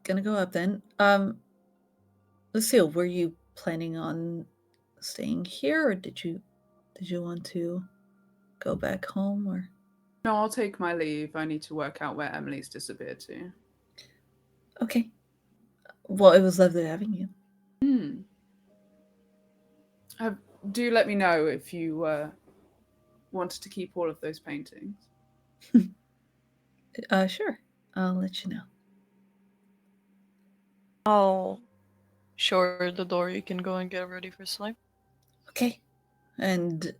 gonna go up then. Lucille, were you planning on staying here, or did you want to go back home, or? No, I'll take my leave. I need to work out where Emily's disappeared to. Okay. Well, it was lovely having you. Do let me know if you wanted to keep all of those paintings. Sure. I'll let you know. I'll show her the door. You can go and get ready for sleep. Okay. And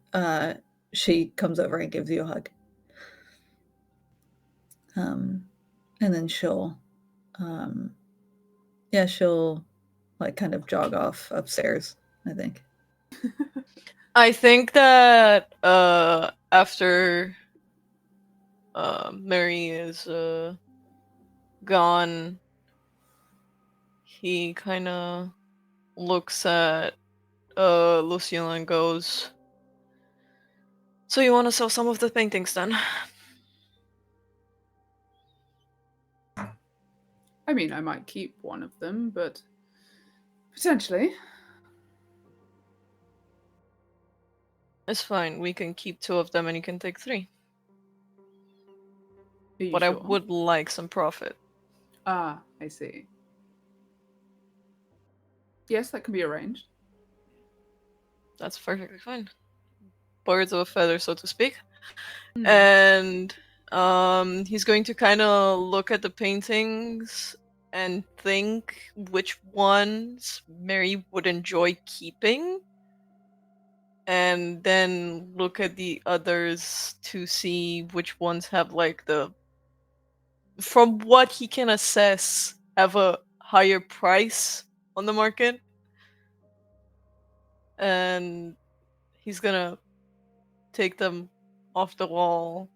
she comes over and gives you a hug. And then she'll like kind of jog off upstairs, I think. I think that after Mary is gone, he kind of looks at Lucille and goes, so you want to sell some of the paintings then? I mean, I might keep one of them, but potentially. It's fine. We can keep 2 of them and you can take 3. Are you but I sure? would like some profit. Ah, I see. Yes, that can be arranged. That's perfectly fine. Birds of a feather, so to speak. Hmm. And he's going to kind of look at the paintings and think which ones Mary would enjoy keeping, and then look at the others to see which ones have like the, from what he can assess, have a higher price on the market. And he's gonna take them off the wall.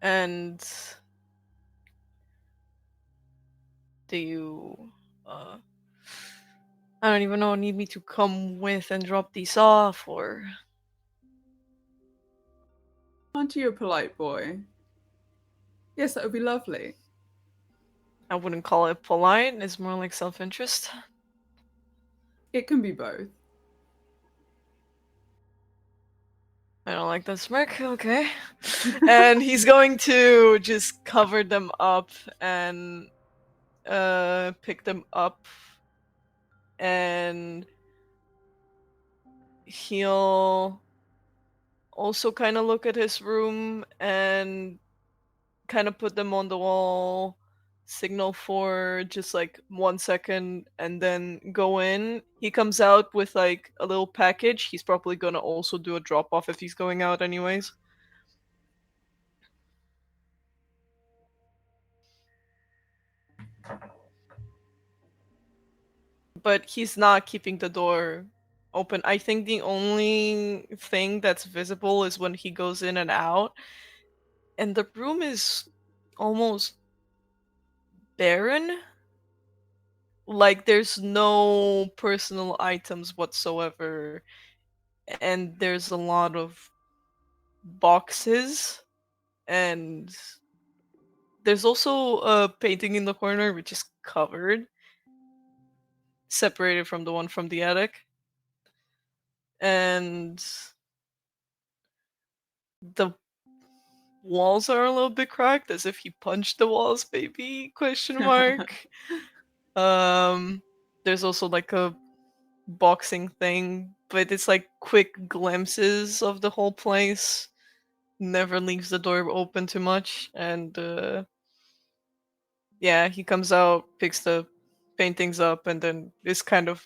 And do you I don't even know, need me to come with and drop these off, or Aren't you a polite boy? Yes, that would be lovely. I wouldn't call it polite, it's more like self-interest. It can be both. I don't like that smirk, okay. And he's going to just cover them up and pick them up, and he'll also kind of look at his room and kind of put them on the wall, signal for just like 1 second, and then go in. He comes out with like a little package. He's probably gonna also do a drop off if he's going out anyways. But he's not keeping the door open. I think the only thing that's visible is when he goes in and out. And the room is almost barren. Like there's no personal items whatsoever. And there's a lot of boxes. And there's also a painting in the corner which is covered, separated from the one from the attic. And the walls are a little bit cracked, as if he punched the walls, maybe? Question mark. There's also like a boxing thing, but it's like quick glimpses of the whole place. Never leaves the door open too much, and yeah, he comes out, picks the paintings up, and then is kind of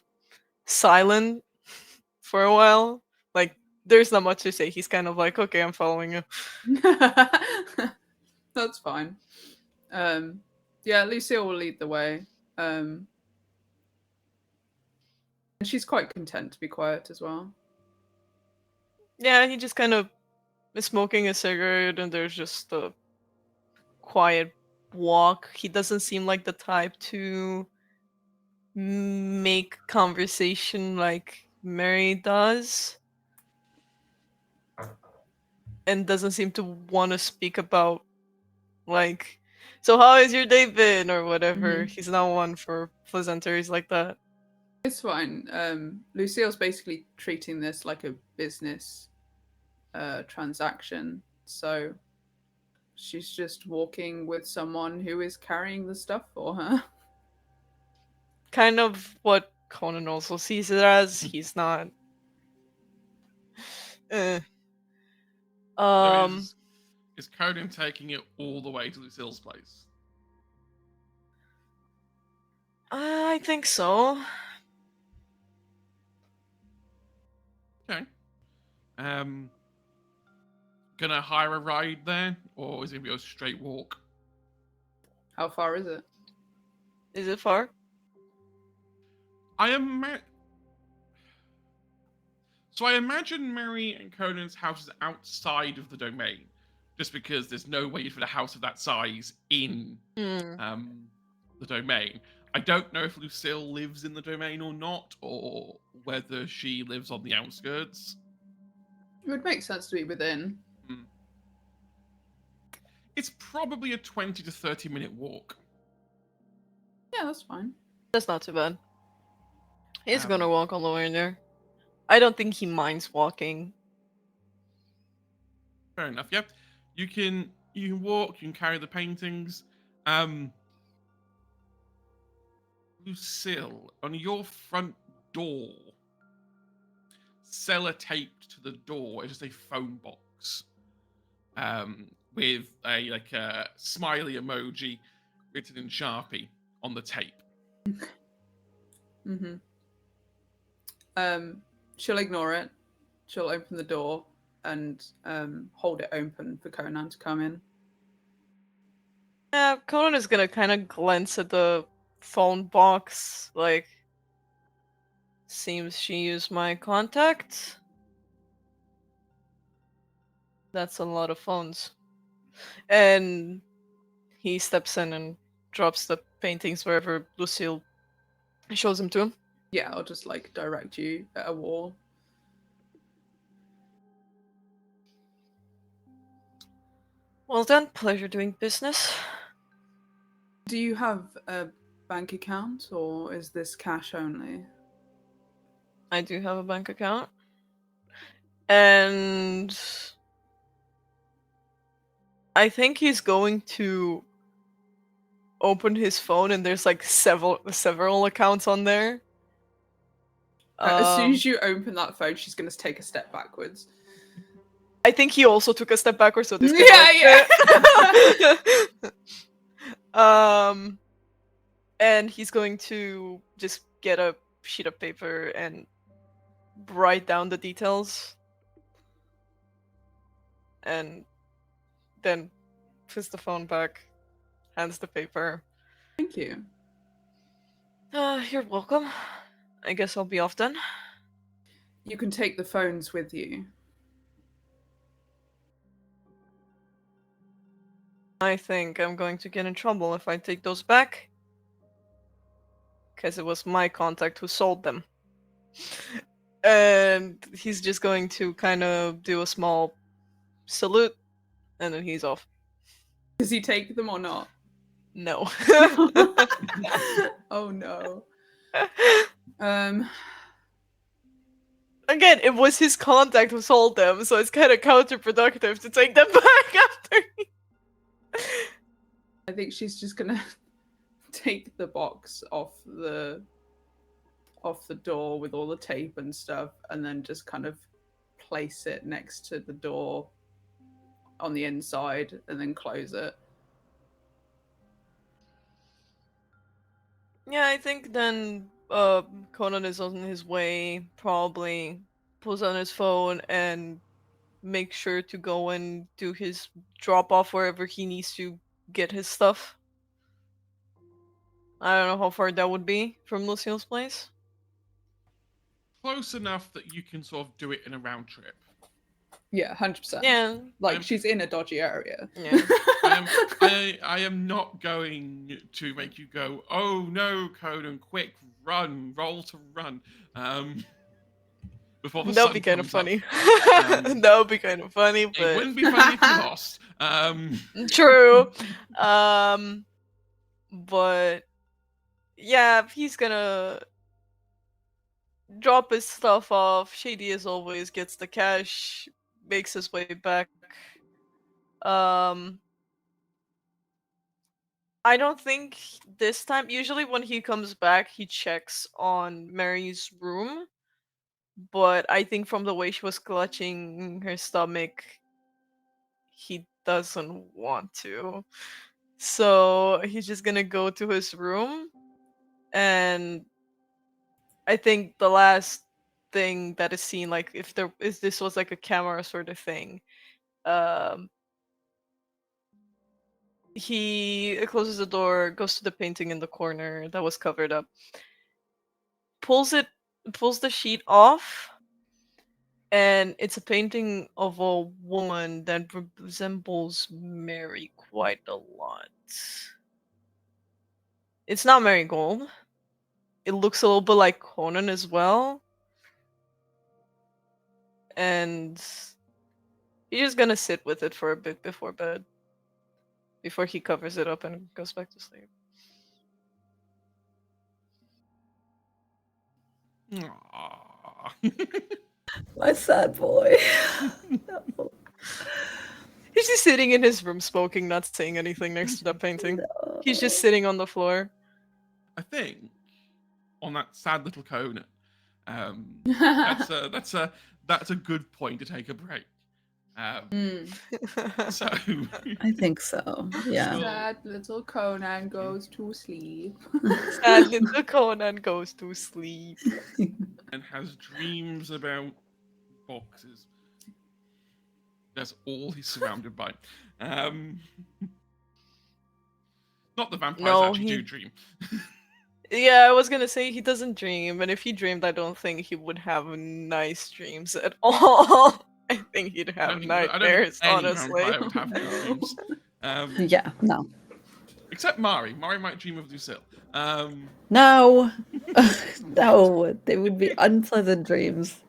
silent for a while. Like there's not much to say. He's kind of like, okay, I'm following you. That's fine. Yeah, Lucille will lead the way. And she's quite content to be quiet as well. Yeah, he just kind of is smoking a cigarette, and there's just a quiet walk. He doesn't seem like the type to make conversation like Mary does, and doesn't seem to want to speak about like, so how has your day been or whatever. He's not one for pleasantries like that. It's fine. Lucille's basically treating this like a business transaction. So she's just walking with someone who is carrying the stuff for her. Kind of what Conan also sees it as. He's not eh. So is Conan taking it all the way to Lucille's place? I think so. Okay. Gonna hire a ride there, or is it gonna be a straight walk? How far is it? Is it far? So I imagine Mary and Conan's house is outside of the domain, just because there's no way for a house of that size in the domain. I don't know if Lucille lives in the domain or not, or whether she lives on the outskirts. It would make sense to be within. It's probably a 20 to 30 minute walk. Yeah, that's fine. That's not too bad. He's gonna walk all the way in there. I don't think he minds walking. Fair enough. Yep. You can You can walk, you can carry the paintings. Lucille, on your front door, sellotaped to the door is just a phone box with a smiley emoji written in Sharpie on the tape. Mm-hmm. She'll ignore it. She'll open the door and hold it open for Conan to come in. Yeah, Conan is gonna kind of glance at the phone box, like, seems she used my contact. That's a lot of phones. And he steps in and drops the paintings wherever Lucille shows him to. Yeah, I'll just like direct you at a wall. Well then, pleasure doing business. Do you have a bank account or is this cash only? I do have a bank account. And I think he's going to open his phone and there's like several accounts on there. As soon as you open that phone, she's going to take a step backwards. I think he also took a step backwards, so this and he's going to just get a sheet of paper and write down the details, and then puts the phone back, hands the paper. Thank you. You're welcome. I guess I'll be off then. You can take the phones with you. I think I'm going to get in trouble if I take those back. Because it was my contact who sold them. And he's just going to kind of do a small salute, and then he's off. Does he take them or not? No. Oh no. Again, it was his contact who sold them, so it's kind of counterproductive to take them back after. I think she's just gonna take the box off the door with all the tape and stuff, and then just kind of place it next to the door on the inside, and then close it. Yeah, I think then Conan is on his way, probably pulls on his phone and make sure to go and do his drop off wherever he needs to get his stuff. I don't know how far that would be from Lucille's place. Close enough that you can sort of do it in a round trip. Yeah, 100%. Yeah. Like she's in a dodgy area. Yeah. I am not going to make you go, oh no, Conan, quick, run, roll to run. Before the That would sun be kind of comes up. funny. That would be kind of funny, but It wouldn't be funny if you lost. True. But yeah, he's gonna drop his stuff off. Shady as always gets the cash, makes his way back. I don't think this time, usually when he comes back, he checks on Mary's room. But I think from the way she was clutching her stomach, he doesn't want to. So he's just gonna go to his room, and I think the last thing that is seen, like if this was like a camera sort of thing, he closes the door, goes to the painting in the corner that was covered up, pulls the sheet off, and it's a painting of a woman that resembles Mary quite a lot. It's not Marigold. It looks a little bit like Conan as well. And he's just gonna sit with it for a bit before bed. Before he covers it up and goes back to sleep. My sad boy. No. He's just sitting in his room smoking, not saying anything next to that painting. He's just sitting on the floor. I think on that sad little Conan, that's a good point to take a break. So I think so. Yeah. Sad little Conan goes to sleep. Sad little Conan goes to sleep. and has dreams about boxes. That's all he's surrounded by. Not the vampires No, actually he- do dream. Yeah, I was gonna say he doesn't dream, and if he dreamed, I don't think he would have nice dreams at all. I think he'd have nightmares, any honestly. vampire would have good dreams. Yeah. No. Except Mari. Mari might dream of Lucille. No. No. They would be unpleasant dreams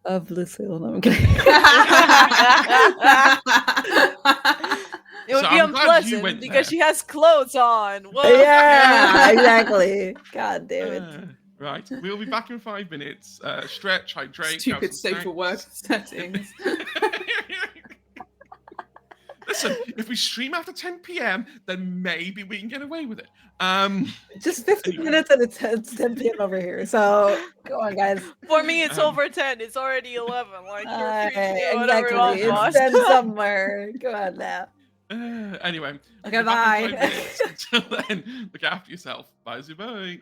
of Lucille. No, I'm kidding. It would So be I'm glad you unpleasant went because there. she has clothes on. Whoa. Yeah. Exactly. God damn it. Right, we'll be back in 5 minutes. Stretch, hydrate. Stupid grab some safe for work snacks. settings. Listen, if we stream after 10 p.m., then maybe we can get away with it. Just 15 minutes and it's 10 p.m. over here. So go on, guys. For me, it's Um, over 10. It's already 11. Like, you're free to do whatever Exactly. you want, It's boss. 10 somewhere. Go on now. Anyway. Okay, we'll be back in bye. 5 minutes. Until then, look after yourself. Bye, bye.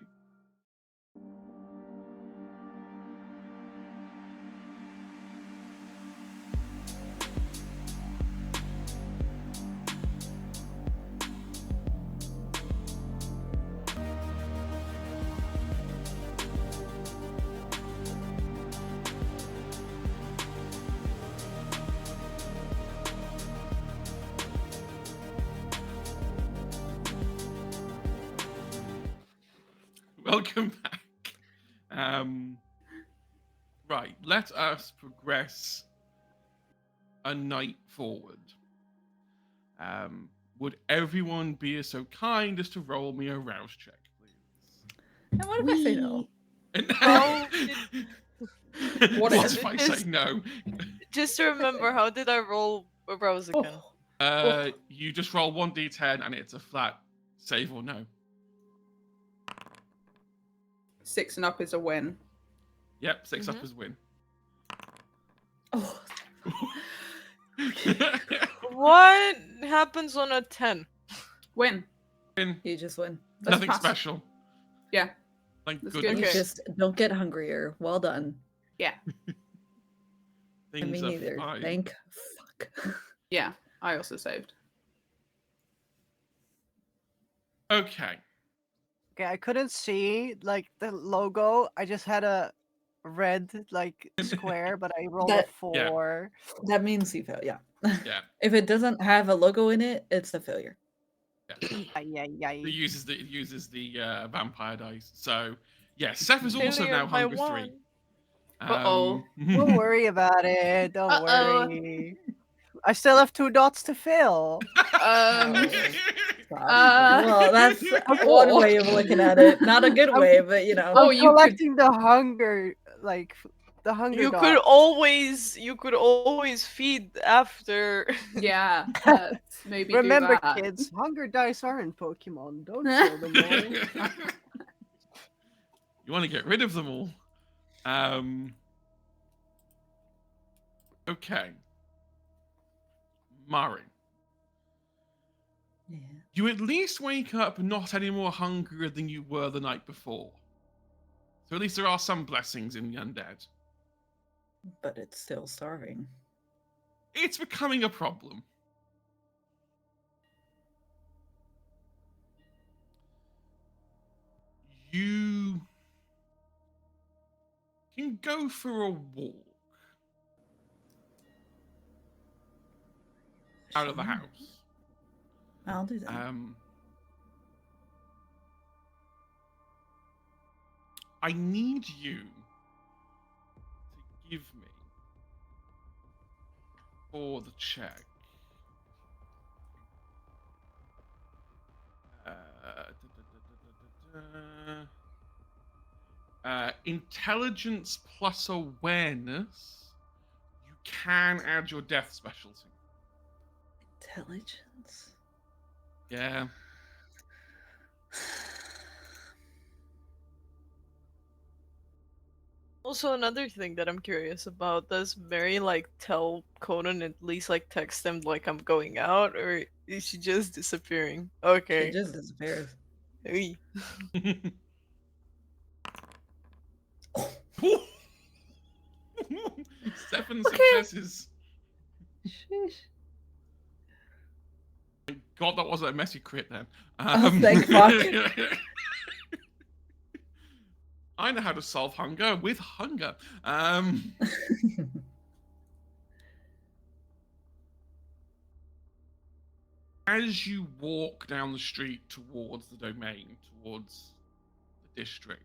Welcome back. Right, let us progress a night forward. Would everyone be so kind as to roll me a rouse check, please? And what if I say no? What What if I say no? Just to remember, how did I roll a rouse again? You just roll 1d10 and it's a flat save or no. 6 and up is a win. Yep, 6 up is win. Oh, What happens on a 10? Win. Win. you just win. That's Nothing pass. special. Yeah. Thank That's goodness. You Okay. just don't get hungrier. Well done. Yeah. Things Me are neither. fine. Thank fuck. Yeah. I also saved. Okay. Okay, I couldn't see like the logo. I just had a red like square, but I rolled a That- 4. That means you fail. Yeah. Yeah. If it doesn't have a logo in it, it's a failure. Yeah. It uses the vampire dice. So yeah, Seth is also Failure now by hunger 3. one. Uh-oh. Don't worry about it. Don't Uh-oh. worry. I still have 2 dots to fill. Well, that's one way of looking at it. Not a good way, but you know. Oh, I'm you could- collecting the hunger, like the hunger. You dots. could always feed after. Yeah. Let's maybe Remember, do that. kids, hunger dice aren't Pokemon. Don't kill them all. You want to get rid of them all. Okay. Mari, Yeah. you at least wake up not any more hungrier than you were the night before. So at least there are some blessings in the undead. But it's still starving. It's becoming a problem. You can go for a walk out of the Sure. house. I'll do that. I need you to give me for the check. Intelligence plus awareness. You can add your death specialty. Intelligence. Yeah. Also, another thing that I'm curious about, does Mary like tell Conan, at least like text him like I'm going out, or is she just disappearing? She Okay. just disappears. Oy. 7 Okay. successes. Sheesh. God, that wasn't a messy crit then. Thank fuck. I know how to solve hunger with hunger. As you walk down the street towards the domain, towards the district,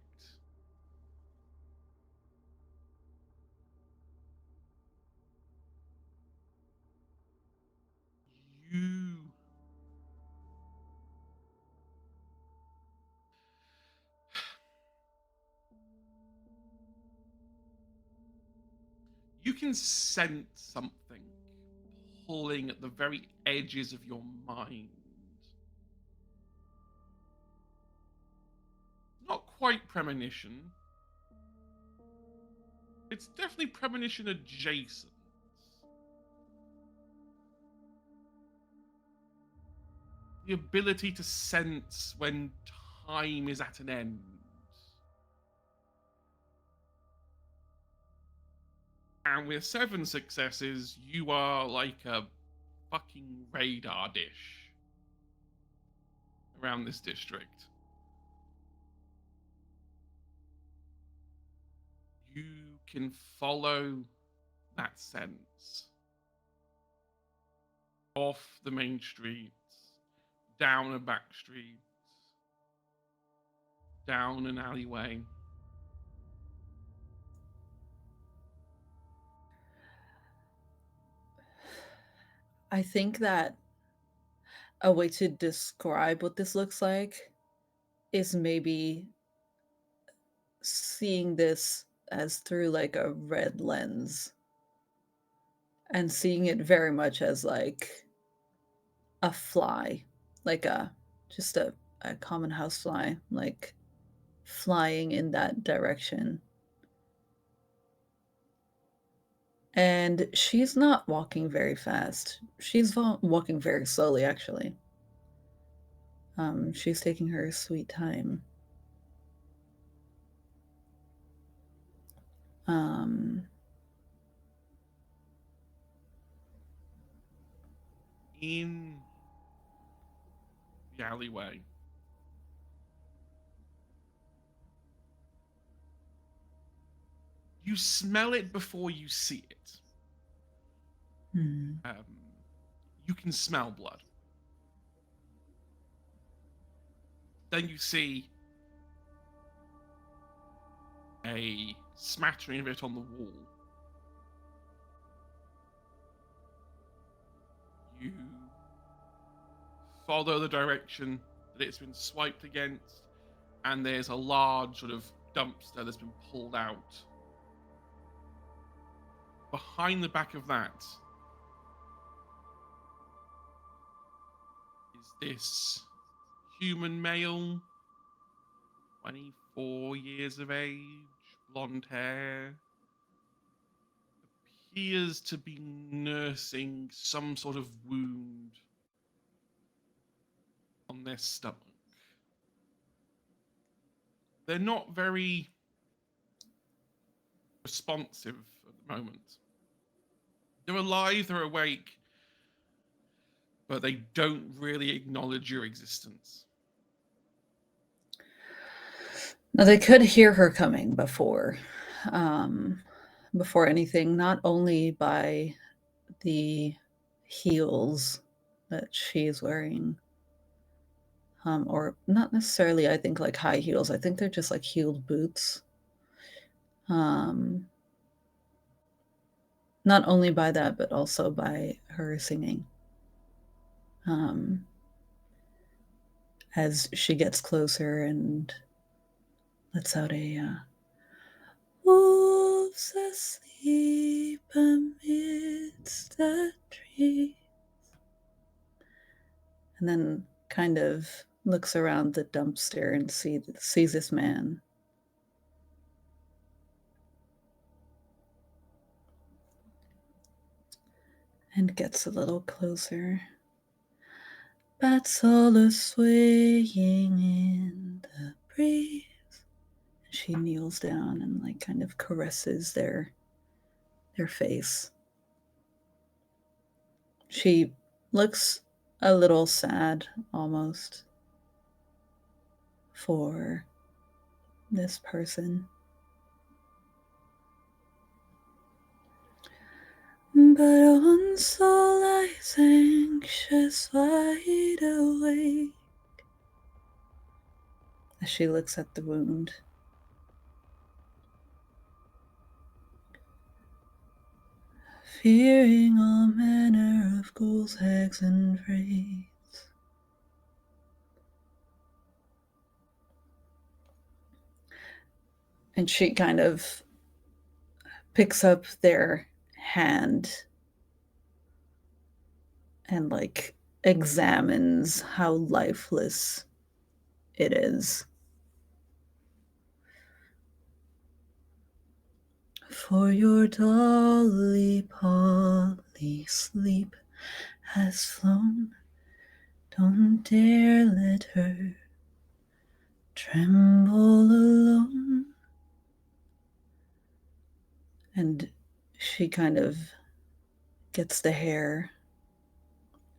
you you can sense something pulling at the very edges of your mind. Not quite premonition. It's definitely premonition adjacent. The ability to sense when time is at an end. And with 7 successes, you are like a fucking radar dish around this district. You can follow that sense off the main streets, down a back street, down an alleyway. I think that a way to describe what this looks like is maybe seeing this as through like a red lens and seeing it very much as like a fly, like just a common housefly, like flying in that direction. And she's not walking very fast. She's walking very slowly, actually. She's taking her sweet time. In the alleyway, you smell it before you see it. Hmm. You can smell blood. Then you see a smattering of it on the wall. You follow the direction that it's been swiped against, and there's a large sort of dumpster that's been pulled out. Behind the back of that is this human male, 24 years of age, blonde hair, appears to be nursing some sort of wound on their stomach. They're not very responsive at the moment. They're alive, they're awake, but they don't really acknowledge your existence. Now they could hear her coming before anything, not only by the heels that she's wearing, or not necessarily, I think, like high heels. I think they're just like heeled boots. Not only by that, but also by her singing. As she gets closer and lets out a wolves asleep amidst the trees. and then kind of looks around the dumpster and sees this man. And gets a little closer. Bats all are swaying in the breeze. And she kneels down and like kind of caresses their face. She looks a little sad almost for this person. But one soul lies anxious, wide awake, as she looks at the wound. Fearing all manner of ghouls, hags, and wraiths. And she kind of picks up their hand and like examines how lifeless it is. For your dolly Polly sleep has flown. Don't dare let her tremble alone. And she kind of gets the hair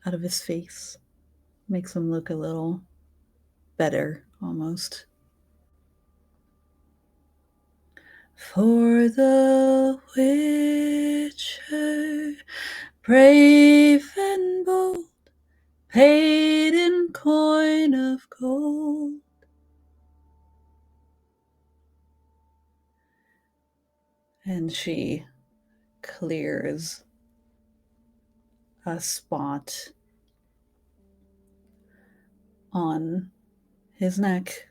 out of his face, makes him look a little better almost. For the Witcher, brave and bold, paid in coin of gold. And she clears a spot on his neck.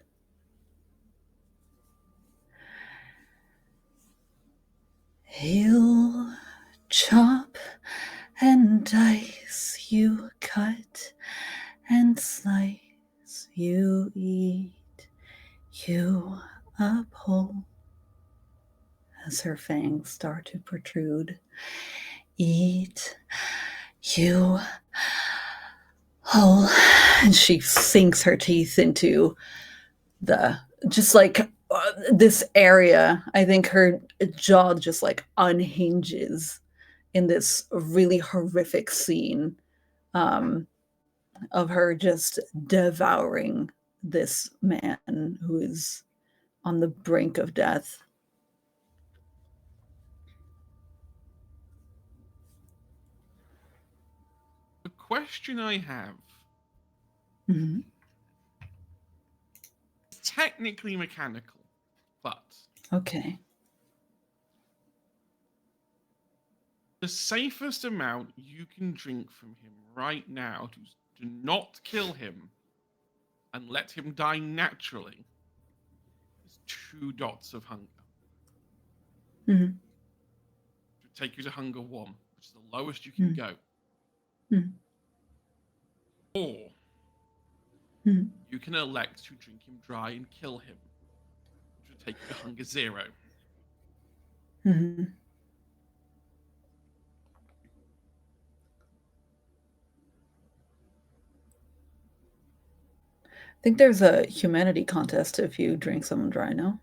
He'll chop and dice, you cut and slice, you eat, you uphold, as her fangs start to protrude. Eat, you whole. And she sinks her teeth into the, just like this area. I think her jaw just like unhinges in this really horrific scene of her just devouring this man who is on the brink of death. The question I have Mm-hmm. is technically mechanical, but Okay. the safest amount you can drink from him right now to do not kill him and let him die naturally is 2 dots of hunger. Mm-hmm. It would take you to hunger 1, which is the lowest you can go. Mm-hmm. Or Mm-hmm. you can elect to drink him dry and kill him, which would take you to hunger 0. Mm-hmm. I think there's a humanity contest if you drink someone dry, no?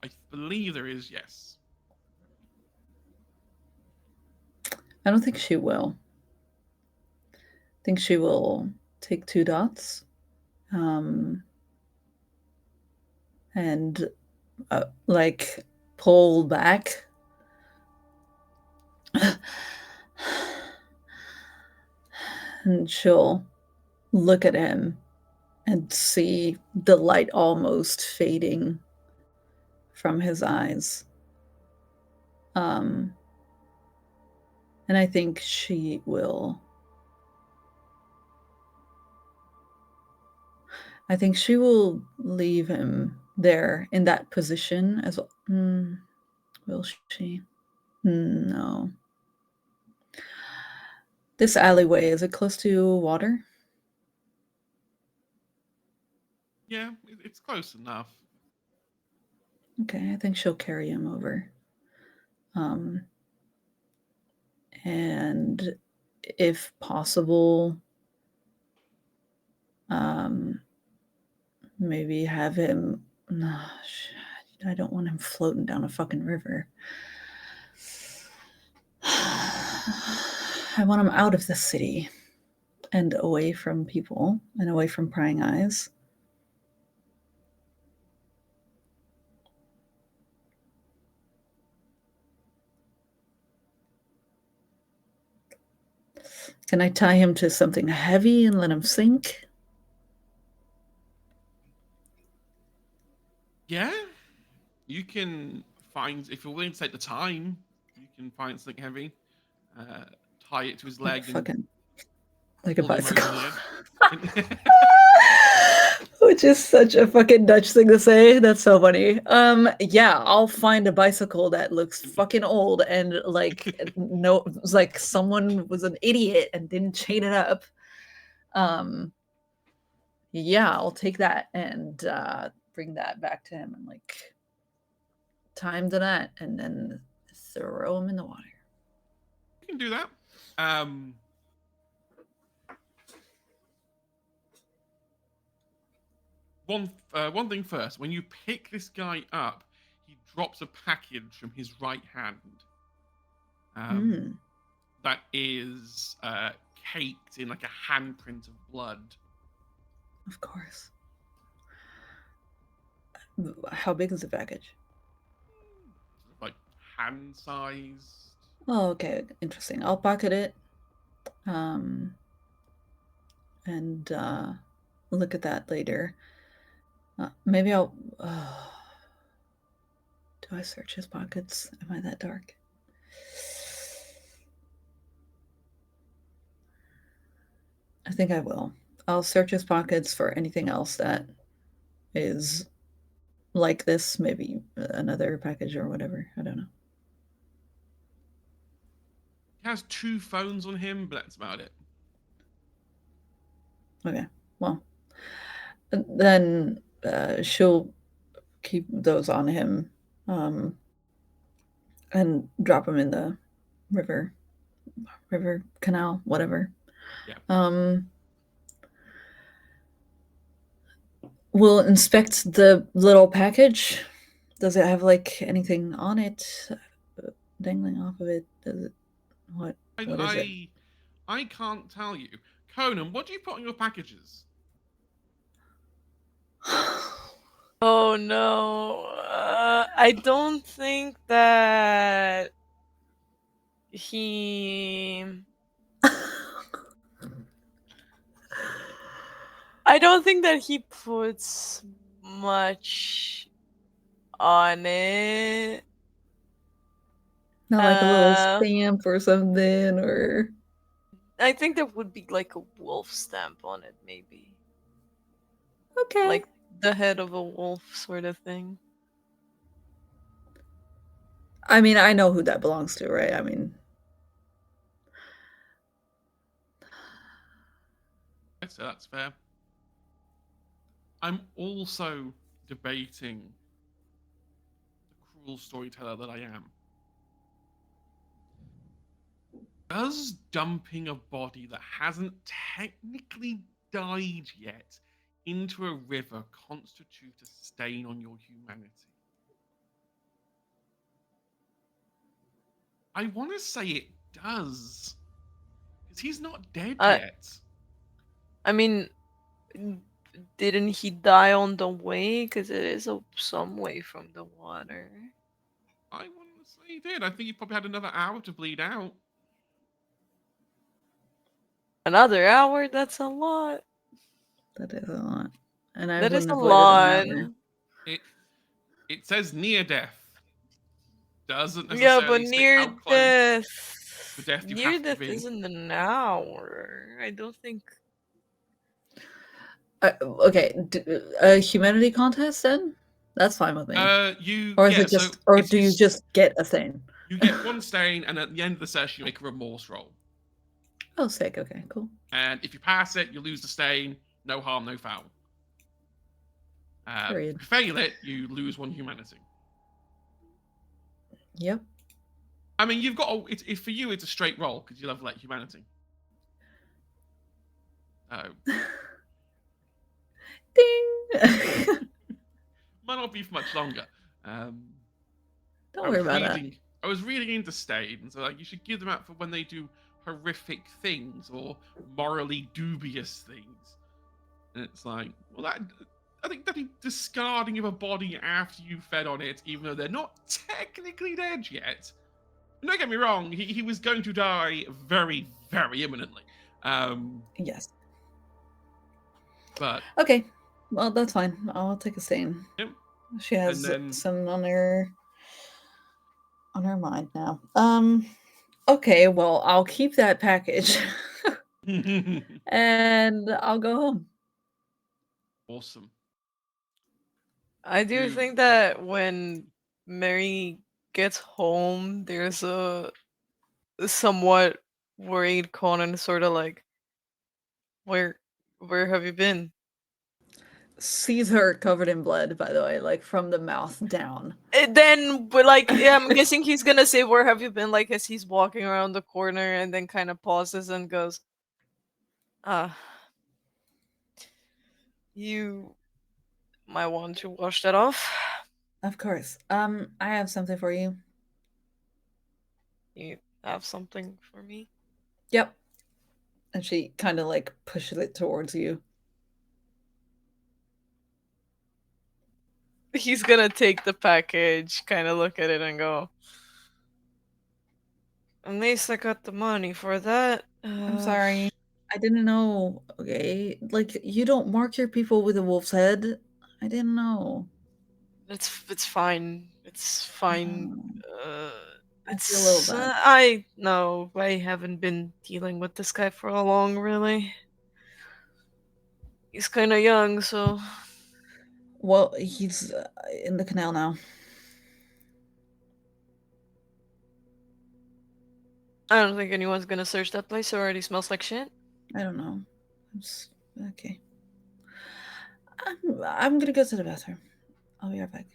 I believe there is, yes. I don't think she will. I think she will take 2 dots and like pull back. And she'll look at him and see the light almost fading from his eyes. And I think she will leave him there in that position as well. Will she? No. This alleyway, is it close to water? Yeah, it's close enough. Okay, I think she'll carry him over. And if possible, maybe have him. I don't want him floating down a fucking river. I want him out of the city and away from people and away from prying eyes. Can I tie him to something heavy and let him sink? Yeah, you can find, if you're willing to take the time, you can find something heavy, tie it to his leg, Fucking like a pull him over bicycle. the edge. Which is such a fucking Dutch thing to say. That's so funny. Yeah, I'll find a bicycle that looks fucking old and like no, like someone was an idiot and didn't chain it up. Yeah, I'll take that and bring that back to him and like tie him to that and then throw him in the water. You can do that. One thing first. When you pick this guy up, he drops a package from his right hand. That is caked in like a handprint of blood. Of course. How big is the package? Like hand sized. Oh, okay. Interesting. I'll pocket it. And look at that later. Maybe I'll. Do I search his pockets? Am I that dark? I think I will. I'll search his pockets for anything else that is like this. Maybe another package or whatever. I don't know. He has 2 phones on him, but that's about it. Okay. Well, then she'll keep those on him and drop him in the river canal, whatever. Yeah. We'll inspect the little package. Does it have like anything on it dangling off of it? Does it? What is it? I can't tell you. Conan, what do you put on your packages? Oh no. I don't think that he. I don't think that he puts much on it. Not like a little stamp or something, or I think there would be like a wolf stamp on it, maybe. okay, Like the head of a wolf sort of thing. I mean, I know who that belongs to, right? I mean, I'd say that's fair. I'm also debating the cruel storyteller that I am. Does dumping a body that hasn't technically died yet into a river constitute a stain on your humanity? I want to say it does. Because he's not dead yet. I mean, didn't he die on the way? Because it is some way from the water. I wouldn't say he did. I think he probably had another hour to bleed out. Another hour? That's a lot. that is a lot, and I That is wouldn't a avoid lot. it an hour. It says near death. Doesn't Yeah, but necessarily state near how close death. to death you Near have to death be. isn't an hour. I don't think. Okay, a humanity contest then? That's fine with me. Or is it just, or do you just get a stain? You get 1 stain, and at the end of the session, you make a remorse roll. Oh, sick. Okay, cool. And if you pass it, you lose the stain. No harm, no foul. Period. If you fail it, you lose 1 humanity. Yep. I mean, you've got it's for you. It's a straight roll because you level 8 humanity. Oh, Ding. might not be for much longer. Don't worry about it. I was reading into Stain, and so like you should give them out for when they do horrific things or morally dubious things. And it's like, well, I think that discarding of a body after you fed on it, even though they're not technically dead yet. Don't get me wrong, he was going to die very, very imminently. Yes. But Okay. Well, that's fine. I'll take a stain. Yep. She has then- some on her mind now. Okay, well, I'll keep that package and I'll go home. Awesome. I do think that when Mary gets home, there's a somewhat worried Conan, sort of like, where have you been? Sees her covered in blood, by the way, like from the mouth down. And then, but like, yeah, I'm guessing he's gonna say, "Where have you been?" Like as he's walking around the corner, and then kind of pauses and goes, you might want to wash that off." Of course. I have something for you. You have something for me? Yep. And she kind of like pushes it towards you. He's gonna take the package, kind of look at it, and go, "At least I got the money for that." I'm sorry. I didn't know. Okay. Like, you don't mark your people with a wolf's head. I didn't know. It's fine. It's fine. I feel a little bad. I know. I haven't been dealing with this guy for a long, really. He's kind of young, so. Well, he's in the canal now. I don't think anyone's gonna search that place. It already smells like shit. I don't know. Okay. I'm gonna go to the bathroom. I'll be right back.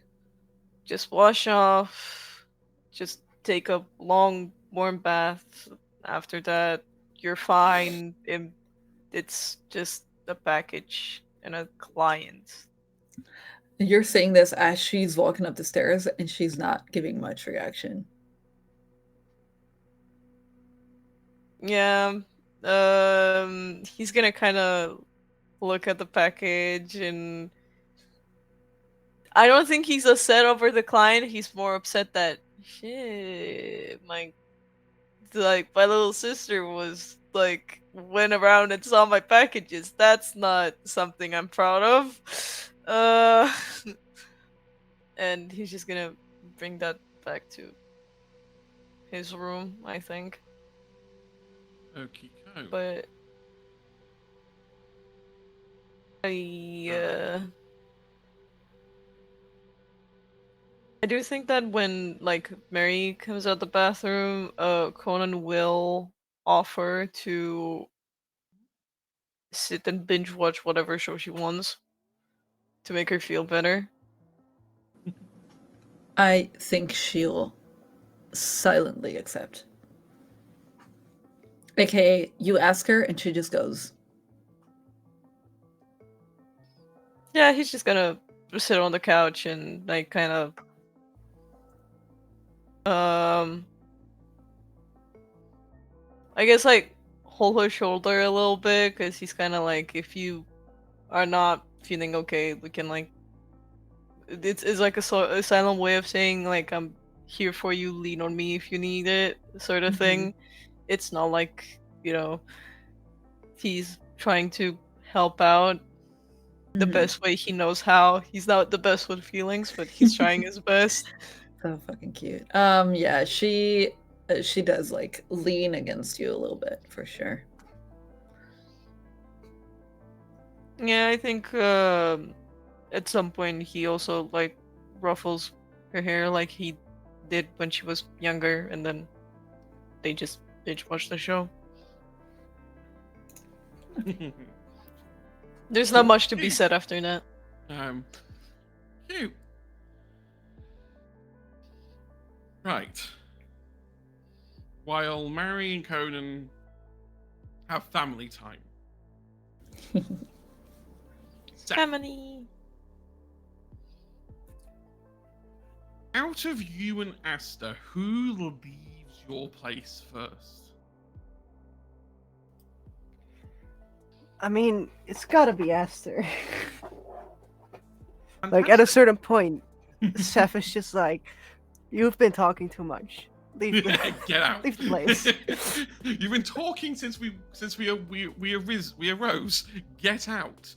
Just wash off. Just take a long, warm bath. After that, you're fine. It's just a package and a client. You're saying this as she's walking up the stairs and she's not giving much reaction. Yeah. He's gonna kind of look at the package, and I don't think he's upset over the client. He's more upset that shit, my little sister was like went around and saw my packages. That's not something I'm proud of. And he's just gonna bring that back to his room, I think. Okay. But I do think that when like Mary comes out the bathroom, Conan will offer to sit and binge watch whatever show she wants to make her feel better. I think she'll silently accept. AKA, you ask her and she just goes. Yeah, he's just gonna sit on the couch and like kind of I guess like hold her shoulder a little bit, because he's kind of like, if you are not feeling okay, we can like it's like a silent way of saying like, I'm here for you, lean on me if you need it, sort of thing. It's not like, he's trying to help out the best way he knows how. He's not the best with feelings, but he's trying his best. So fucking cute. Yeah, she does like lean against you a little bit for sure. Yeah, I think at some point he also like ruffles her hair like he did when she was younger, and then they just binge watch the show. There's not much to be said after that. Cute. Right. While Mary and Conan have family time. Seth, Family. out of you and Asta, who leaves your place first? I mean, it's gotta be Esther. Like, at a certain point, Seth is just like, you've been talking too much. Leave the, Get out. leave the place. You've been talking since we arose. Get out.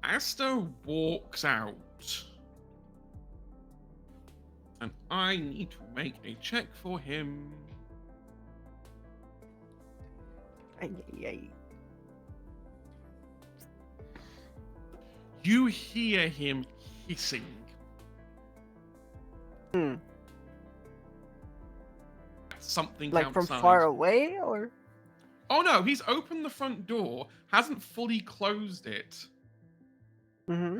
Asta walks out. And I need to make a check for him. Ay, ay, ay. You hear him hissing. Hmm. Something Like outside. from far away, or? Oh no, he's opened the front door, hasn't fully closed it, Mm-hmm.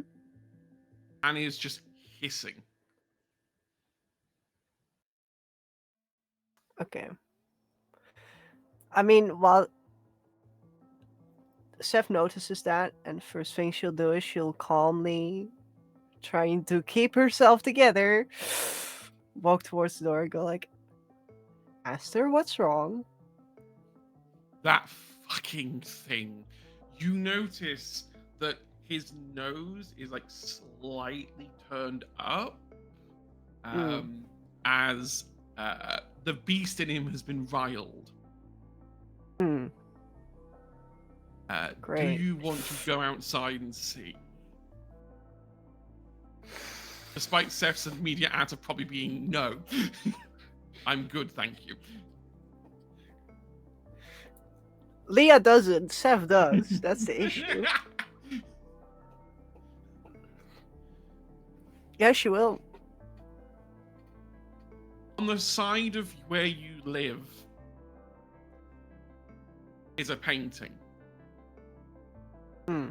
and is just hissing. Okay. I mean, while Seth notices that, and first thing she'll do is she'll calmly, trying to keep herself together, walk towards the door and go like, Esther, what's wrong? That fucking thing. You notice that his nose is like slightly turned up, as the beast in him has been riled. Hmm. Do Great. you want to go outside and see? Despite Seth's immediate answer probably being no. I'm good, thank you. Leah doesn't, Seth does. That's the issue. Yeah, she will. On the side of where you live is a painting. Hmm.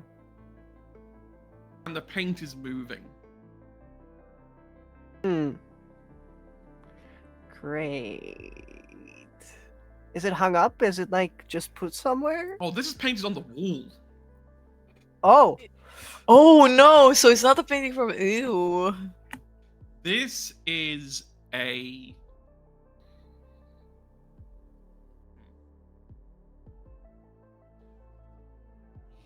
And the paint is moving. Hmm. Great. Is it hung up? Is it like just put somewhere? Oh, this is painted on the wall. Oh. Oh no! So it's not the painting from Ew. This is a...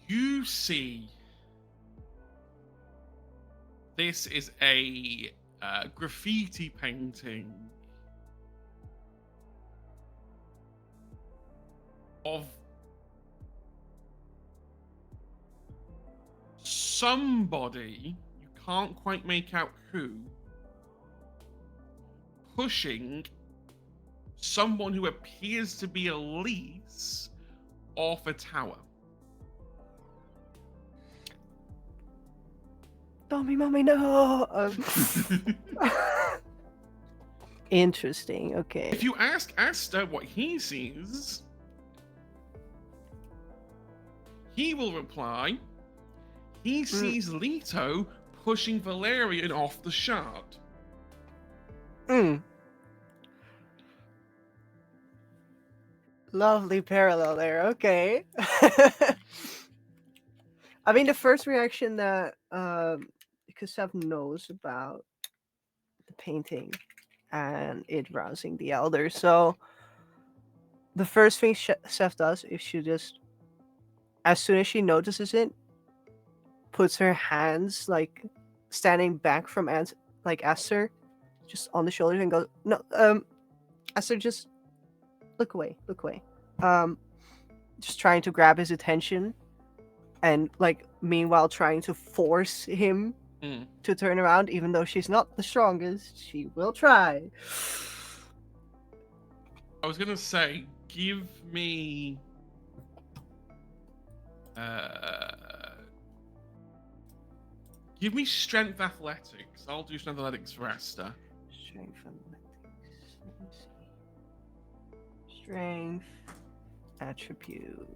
You see... This is a graffiti painting of somebody, you can't quite make out who, pushing someone who appears to be Elise off a tower. Mommy, no. Interesting. Okay. If you ask Asta what he sees, he will reply, he sees Leto pushing Valerian off the shard. Lovely parallel there. Okay. I mean, the first reaction that because Seth knows about the painting and it rousing the elder, so the first thing Seth does is she just, as soon as she notices it, puts her hands like standing back from like Esther, just on the shoulders and goes, "No, Esther, just look away. Just trying to grab his attention, and like meanwhile trying to force him to turn around, even though she's not the strongest. She will try." I was gonna say, give me strength athletics. I'll do strength athletics for Asta. Strength athletics. Let me see. Strength attribute.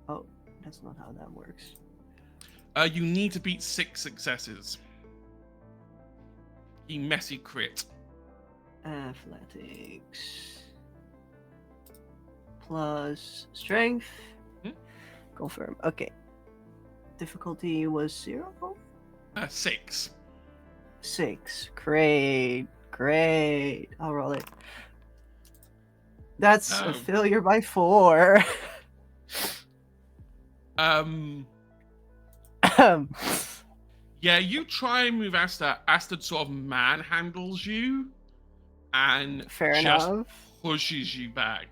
Oh, That's not how that works. You need to beat 6 successes. He messy crit. Athletics plus strength. Hmm? Confirm. Okay. Difficulty was 0. 6. 6. Great. I'll roll it. That's a Oh. failure by 4. Yeah, you try and move Asta. Asta sort of manhandles you and Fair just enough. pushes you back.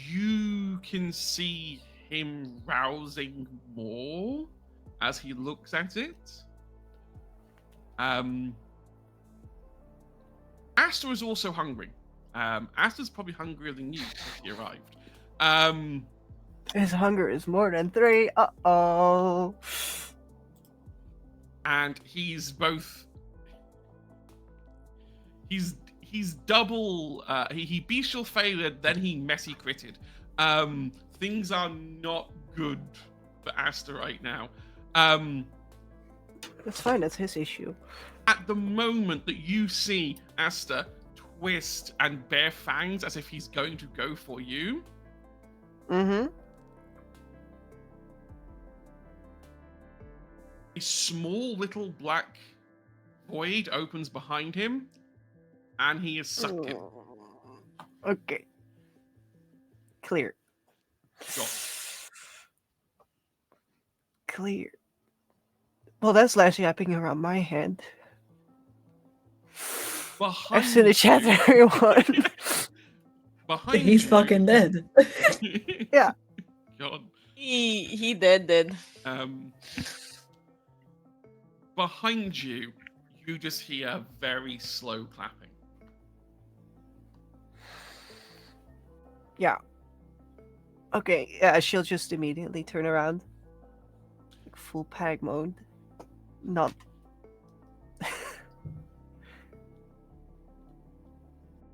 You can see him rousing more as he looks at it. Asta is also hungry. Asta's probably hungrier than you since he arrived. His hunger is more than 3. Uh-oh. And he's both. He's double. He bestial failed, then he messy critted. Things are not good for Asta right now. That's fine. That's his issue. At the moment that you see Asta twist and bare fangs as if he's going to go for you, Mm-hmm. a small little black void opens behind him, and he is sucked in. Okay. Clear. Gone. Clear. Well, that's last yapping around my head. Behind I've seen the chat, everyone. Behind He's you- fucking dead. Yeah. God. He dead. Behind you, you just hear very slow clapping. Yeah. Okay, yeah, she'll just immediately turn around. Like full panic mode. Not.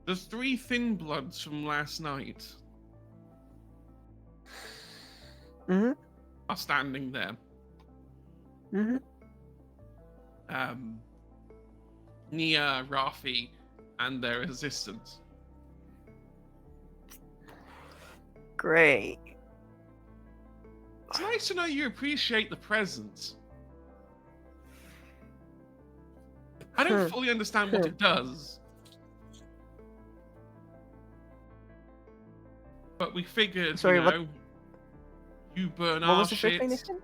The 3 thin bloods from last night Mm-hmm. are standing there. Mm-hmm. Nia, Rafi, and their assistants. Great. It's nice to know you appreciate the presence. I don't fully understand what it does. But we figured, Sorry, you what- know, you burn What our was the first thing they shit. said?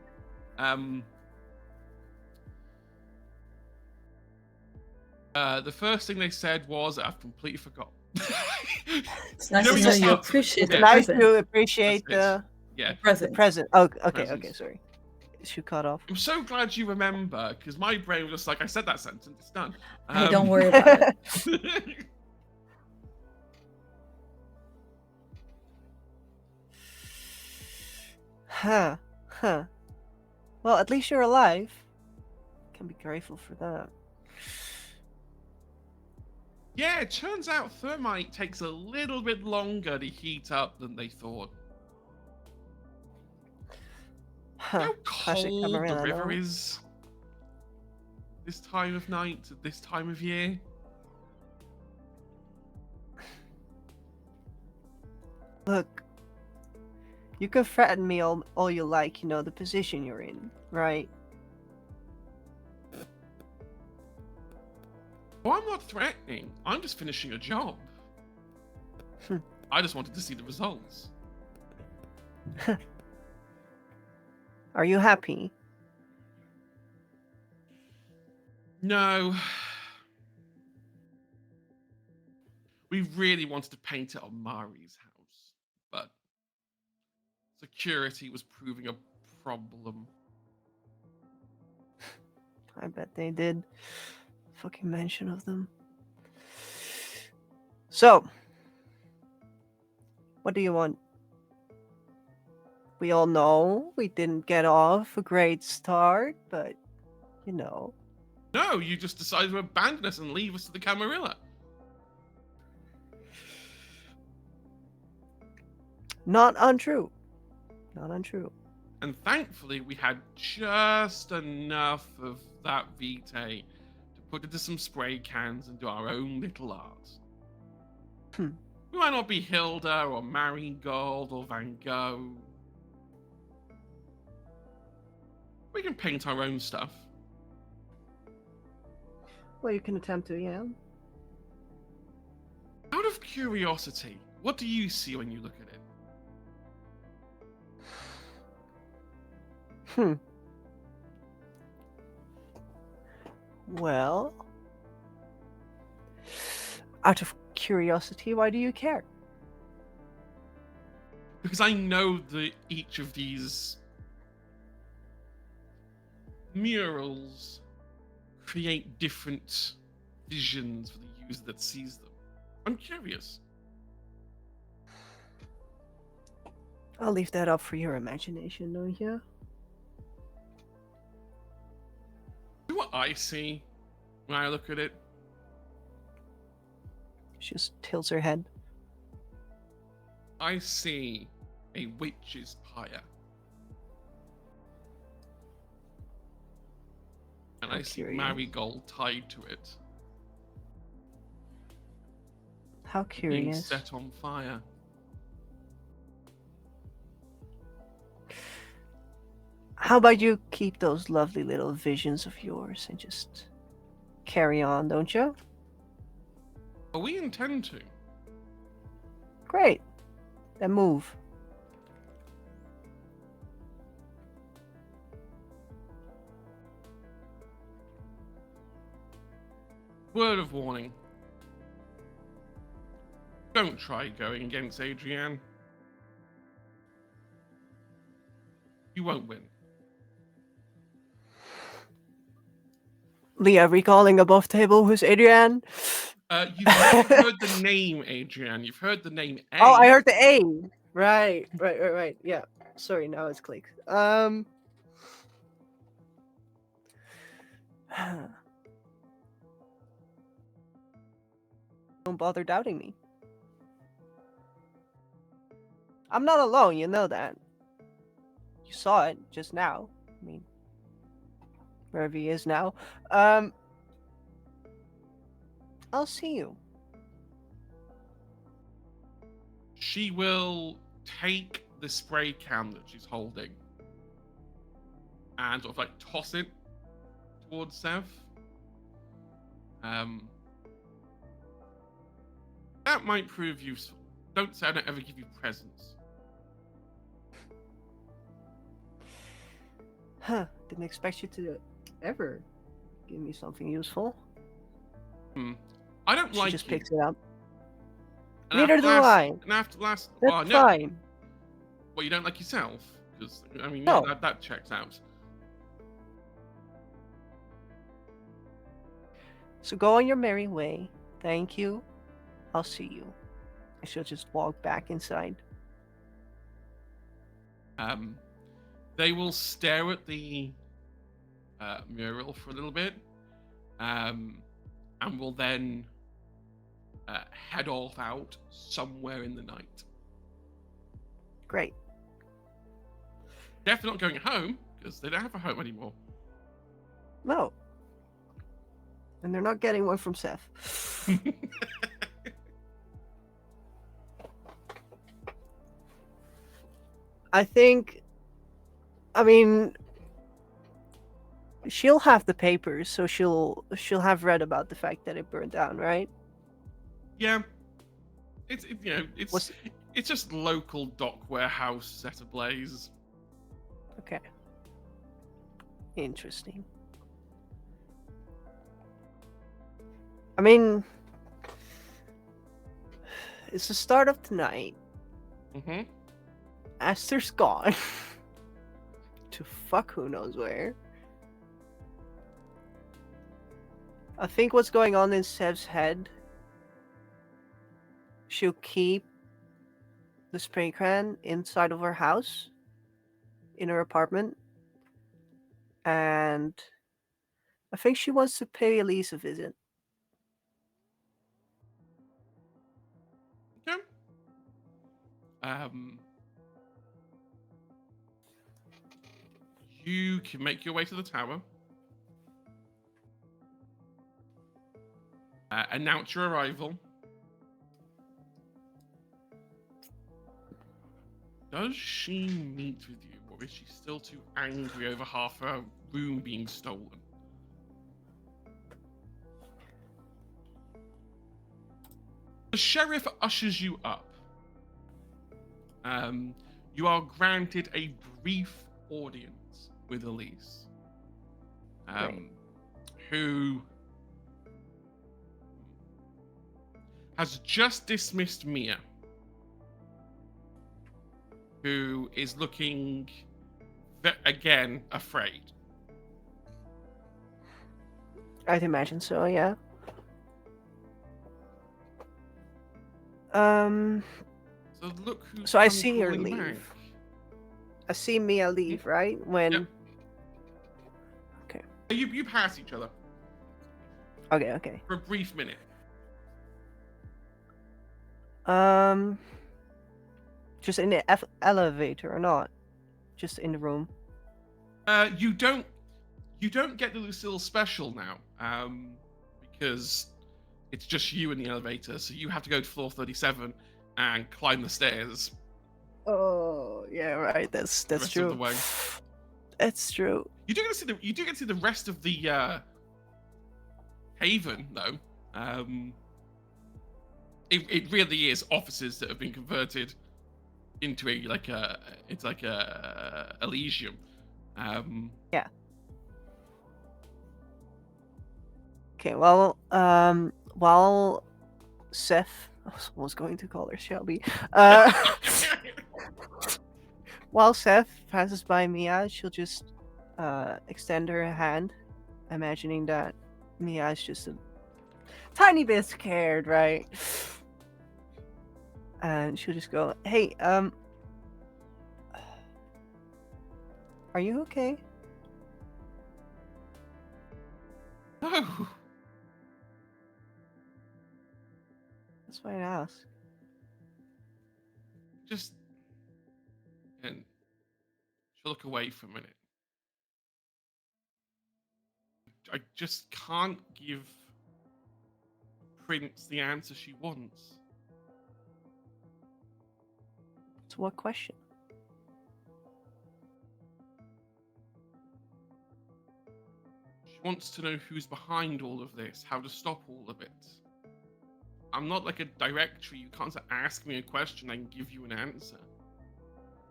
The first thing they said was, I've completely forgot. It's nice No, to we know just you start- appreciate Yeah. the Nice present. to appreciate That's the Yeah. Present. present. Oh, okay, Presents. okay, sorry. She cut off. I'm so glad you remember, because my brain was just like, I said that sentence, it's done. Hey, don't worry about it. Huh. Well, at least you're alive. Can be grateful for that. Yeah, it turns out thermite takes a little bit longer to heat up than they thought. You know Huh. how Classic cold the Camarilla, river no? is this time of night, at this time of year? Look, you can threaten me all you like, you know, the position you're in, right? Well, I'm not threatening. I'm just finishing a job. Hmm. I just wanted to see the results. Are you happy? No. We really wanted to paint it on Mari's house, but security was proving a problem. I bet they did. Fucking mention of them. So, what do you want? We all know we didn't get off a great start, but you know. No, you just decided to abandon us and leave us to the Camarilla. Not untrue. Not untrue. And thankfully, we had just enough of that vitae to put into some spray cans and do our own little art. Hmm. We might not be Hilda or Marigold or Van Gogh. We can paint our own stuff. Well, you can attempt to, yeah. Out of curiosity, what do you see when you look at it? Well, out of curiosity, why do you care? Because I know that each of these murals create different visions for the user that sees them. I'm curious. I'll leave that up for your imagination, don't you? Do what I see when I look at it. She just tilts her head. I see a witch's pyre. And How I see curious. Marigold tied to it, How being curious. set on fire. How about you keep those lovely little visions of yours and just carry on, don't you? But we intend to. Great. Then move. Word of warning. Don't try going against Adrienne. You won't win. Leah, recalling above table, who's Adrienne? You've heard the name, Adrienne. You've heard the name A. Oh, I heard the A. Right. Yeah. Sorry, now it's clicked. Don't bother doubting me. I'm not alone, you know that. You saw it just now. I mean, wherever he is now. I'll see you. She will take the spray can that she's holding and sort of like toss it towards Sev. That might prove useful. Don't say I don't ever give you presents. Huh. Didn't expect you to ever give me something useful. I don't She like just you. picks it up. And Neither after do last- I. And after last, That's well, no, fine. well, you don't like yourself, because I mean, No. yeah, that checks out. So go on your merry way. Thank you. I'll see you. I shall just walk back inside. They will stare at the mural for a little bit, and will then head off out somewhere in the night. Great. Definitely not going home, because they don't have a home anymore. No. And they're not getting one from Seth. I mean, she'll have the papers, so she'll have read about the fact that it burned down, right? Yeah. It's What's- it's just local dock warehouse set ablaze. Okay. Interesting. I mean, it's the start of tonight. Mm-hmm. Aster's gone. To fuck who knows where. I think what's going on in Sev's head, she'll keep the spray can inside of her house, in her apartment, and I think she wants to pay Elise a visit. Okay. You can make your way to the tower. Announce your arrival. Does she meet with you, or is she still too angry over half her room being stolen? The sheriff ushers you up. You are granted a brief audience with Elise, who has just dismissed Mia, who is looking, again, afraid. I'd imagine so, yeah. So look who's So I come see her crawling leave. back. I see Mia leave, right? When... Yep. Okay. You pass each other Okay. for a brief minute. Just in the elevator or not? Just in the room? You don't get the Lucille special now, because it's just you in the elevator, so you have to go to floor 37 and climb the stairs. Oh, yeah, right. That's the rest true. of the way. That's true. You do get to see the rest of the haven, though. It really is offices that have been converted into a Elysium. Yeah. Okay, well, while Seth, I was going to call her Shelby, while Seth passes by Mia, she'll just extend her hand, imagining that Mia is just a tiny bit scared, right? And she'll just go, "Hey, are you okay?" No. That's why I asked. Just, and she'll look away for a minute. I just can't give Prince the answer she wants. So what question? She wants to know who's behind all of this, how to stop all of it. I'm not like a directory. You can't ask me a question, I can give you an answer.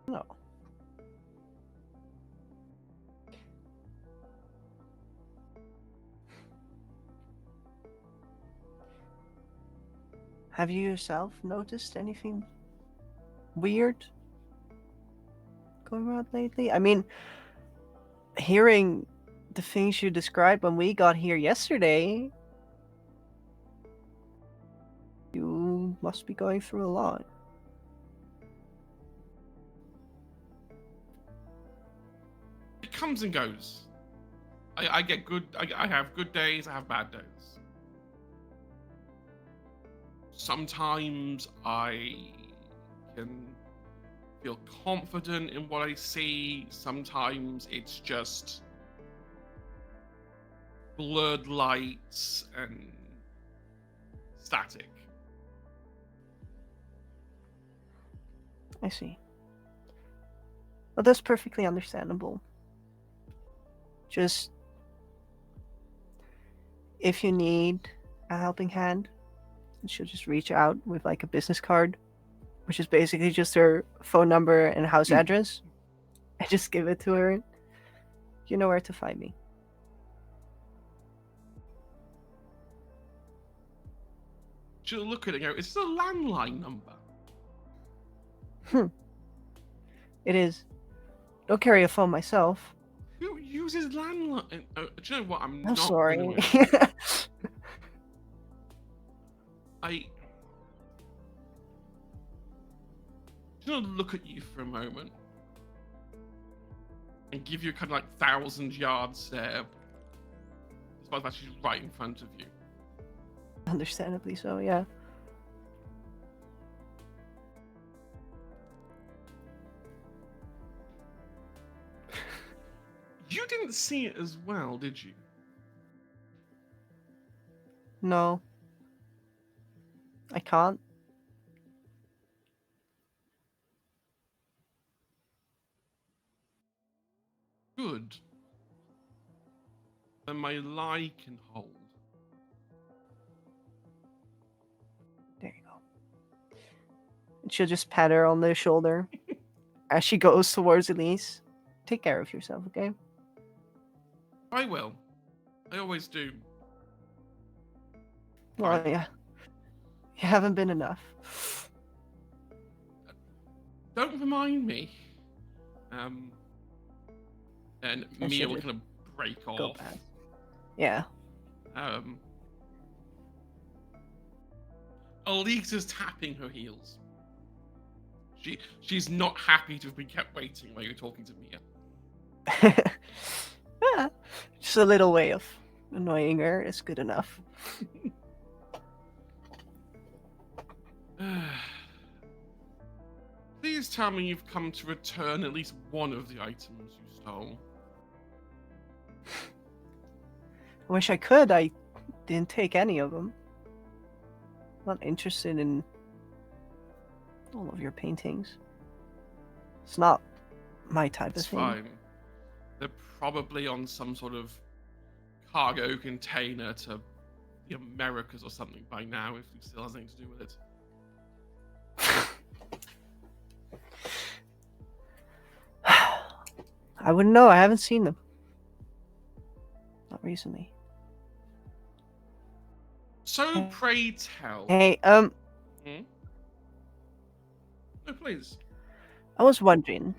No. Have you yourself noticed anything weird going on lately? I mean, hearing the things you described when we got here yesterday, you must be going through a lot. It comes and goes. I get good. I have good days. I have bad days. Sometimes I can feel confident in what I see. Sometimes it's just blurred lights and static. I see. Well, that's perfectly understandable. Just if you need a helping hand, she'll just reach out with like a business card, which is basically just her phone number and house address. I just give it to her. You know where to find me. She'll look at it and go, "Is this a landline number?" It is. Don't carry a phone myself. Who uses landline? Do you know what? I'm I'm not sorry. gonna- I'm gonna look at you for a moment and give you a kind of like 1,000-yard stare. Despite that she's right in front of you. Understandably so, yeah. didn't see it as well, did you? No. I can't. Good. Then my lie can hold. There you go. And she'll just pat her on the shoulder as she goes towards Elise. Take care of yourself, okay? I will. I always do. Well, Fine. yeah. You haven't been enough. Don't remind me. And I Mia should will just kind of break Go off. past. Yeah. Elise is tapping her heels. She's not happy to have been kept waiting while you're talking to Mia. Yeah, just a little way of annoying her is good enough. Please tell me you've come to return at least one of the items you stole. I wish I could. I didn't take any of them. Not interested in all of your paintings. It's not my type It's of thing. fine. They're probably on some sort of cargo container to the Americas or something by now, if it still has anything to do with it. I wouldn't know. I haven't seen them. Not recently. So pray tell. Hey, Hmm? No, please. I was wondering.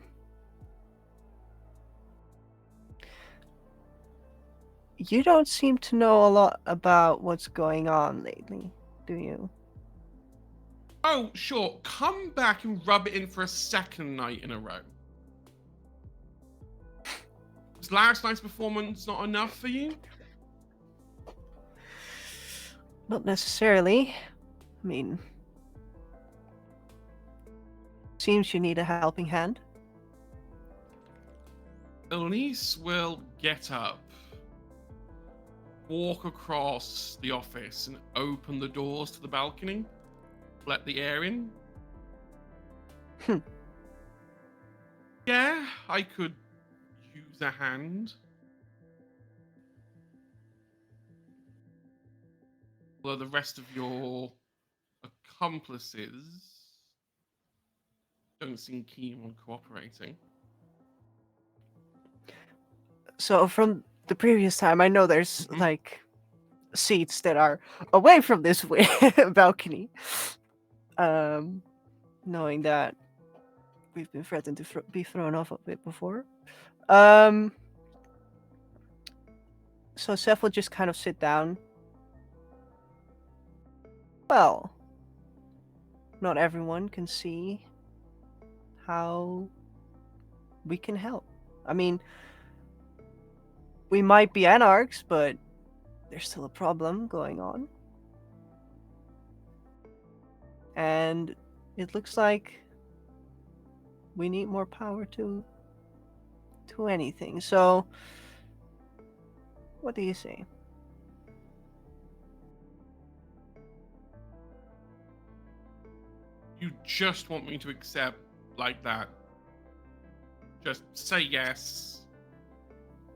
You don't seem to know a lot about what's going on lately, do you? Oh, sure. Come back and rub it in for a second night in a row. Was last night's performance not enough for you? Not necessarily. I mean, seems you need a helping hand. Elise will get up, walk across the office, and open the doors to the balcony. Let the air in. Yeah, I could use a hand. Although the rest of your accomplices don't seem keen on cooperating. So from the previous time, I know there's like seats that are away from this balcony. Knowing that we've been threatened to be thrown off of it before. So Seth will just kind of sit down. Well, not everyone can see how we can help. I mean, we might be anarchs, but there's still a problem going on. And it looks like we need more power to anything. So, what do you say? You just want me to accept like that? Just say yes.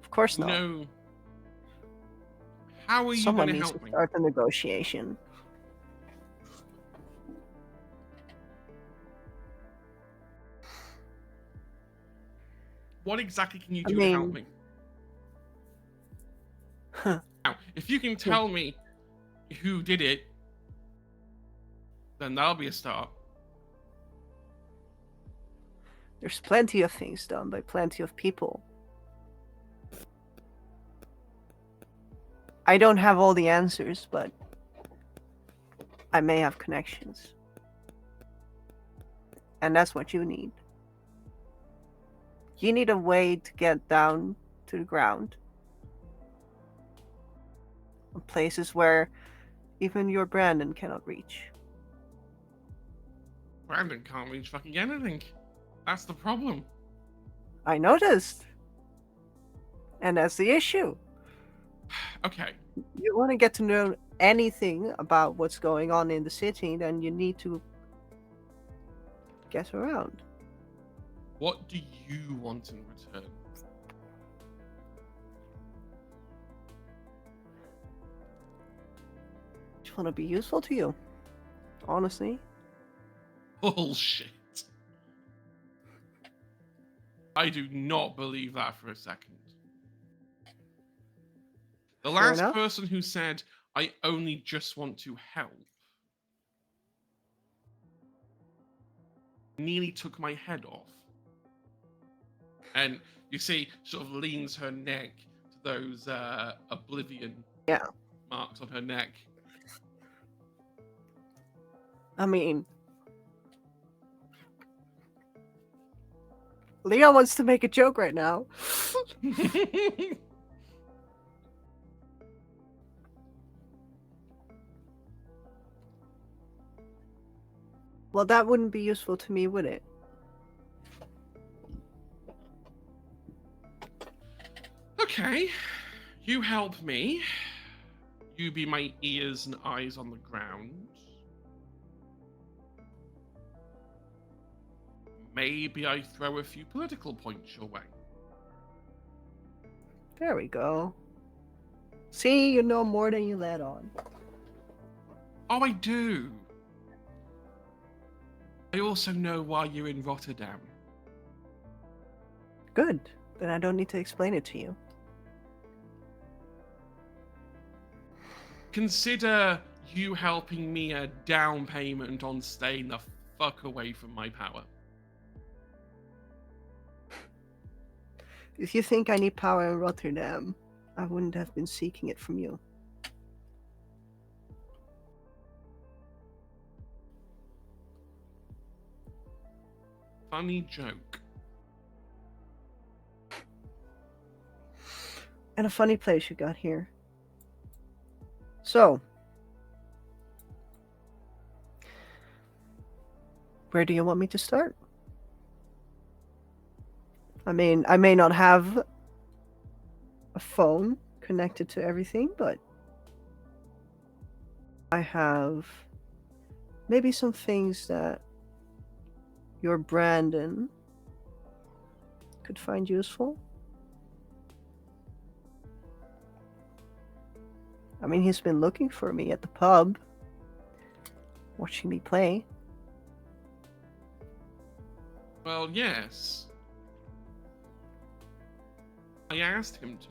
Of course not. No. How are you Someone going to needs help to me? start the negotiation. What exactly can you I do to help mean- me? Huh. Now, if you can tell me who did it, then that'll be a start. There's plenty of things done by plenty of people. I don't have all the answers, but I may have connections. And that's what you need. You need a way to get down to the ground. Places where even your Brandon cannot reach. Brandon can't reach fucking anything. That's the problem. I noticed. And that's the issue. Okay. You want to get to know anything about what's going on in the city, then you need to get around. What do you want in return? Just want to be useful to you. Honestly. Bullshit. I do not believe that for a second. The Fair last enough. person who said, I only just want to help, nearly took my head off. And you see, sort of leans her neck to those oblivion marks on her neck. I mean, Leon wants to make a joke right now. Well, that wouldn't be useful to me, would it? Okay, you help me. You be my ears and eyes on the ground. Maybe I throw a few political points your way. There we go. See, you know more than you let on. Oh, I do. I also know why you're in Rotterdam. Good. Then I don't need to explain it to you. Consider you helping me a down payment on staying the fuck away from my power. If you think I need power in Rotterdam, I wouldn't have been seeking it from you. Funny joke. And a funny place you got here. So, where do you want me to start? I mean, I may not have a phone connected to everything, but I have maybe some things that your Brandon could find useful. I mean, he's been looking for me at the pub, watching me play. Well, yes. I asked him to.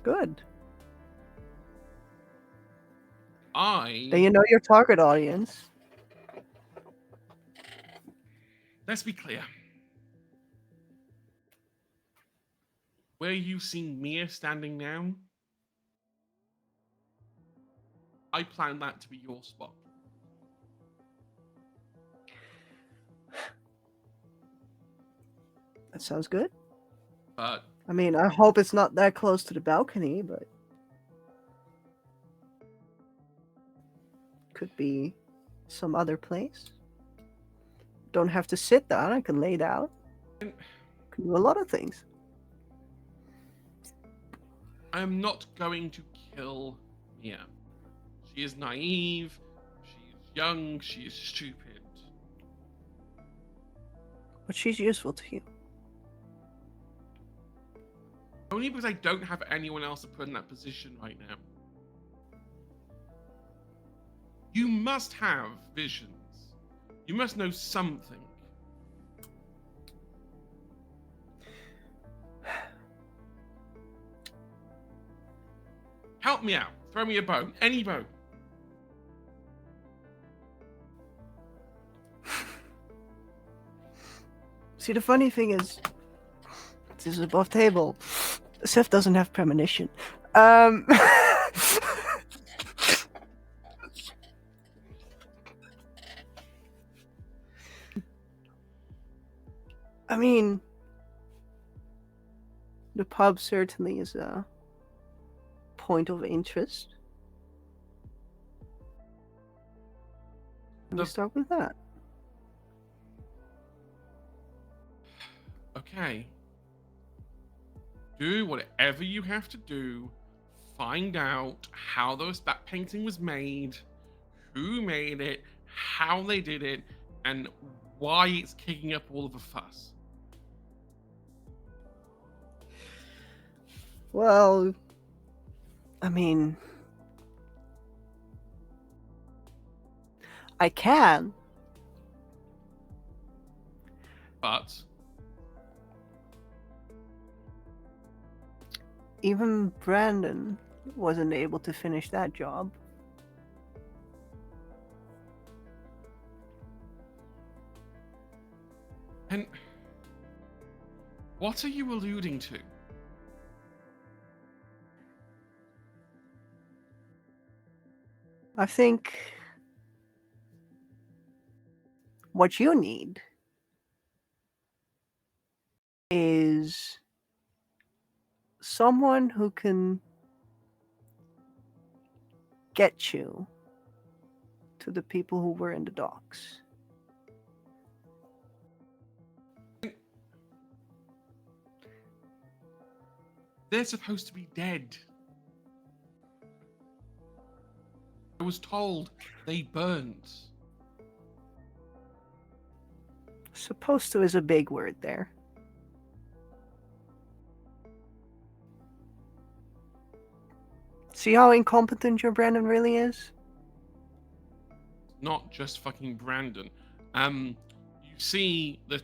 Good. I... Then you know your target audience. Let's be clear. Where you see Mia standing now, I plan that to be your spot. That sounds good. But I mean, I hope it's not that close to the balcony, but could be some other place. Don't have to sit down, I can lay down. Can do a lot of things. I am not going to kill Mia. She is naive, she is young, she is stupid. But she's useful to you. Only because I don't have anyone else to put in that position right now. You must have visions. You must know something. Help me out. Throw me a bone. Any bone. See, the funny thing is, this is above table. Seth doesn't have premonition. I mean, the pub certainly is a point of interest. Let me start with that. Okay. Do whatever you have to do. Find out how that painting was made, who made it, how they did it, and why it's kicking up all of a fuss. Well, I mean, I can. But Even Brandon wasn't able to finish that job. and what are you alluding to? I think what you need is someone who can get you to the people who were in the docks. They're supposed to be dead. I was told they burned. Supposed to is a big word there. See how incompetent your Brandon really is? Not just fucking Brandon. You see that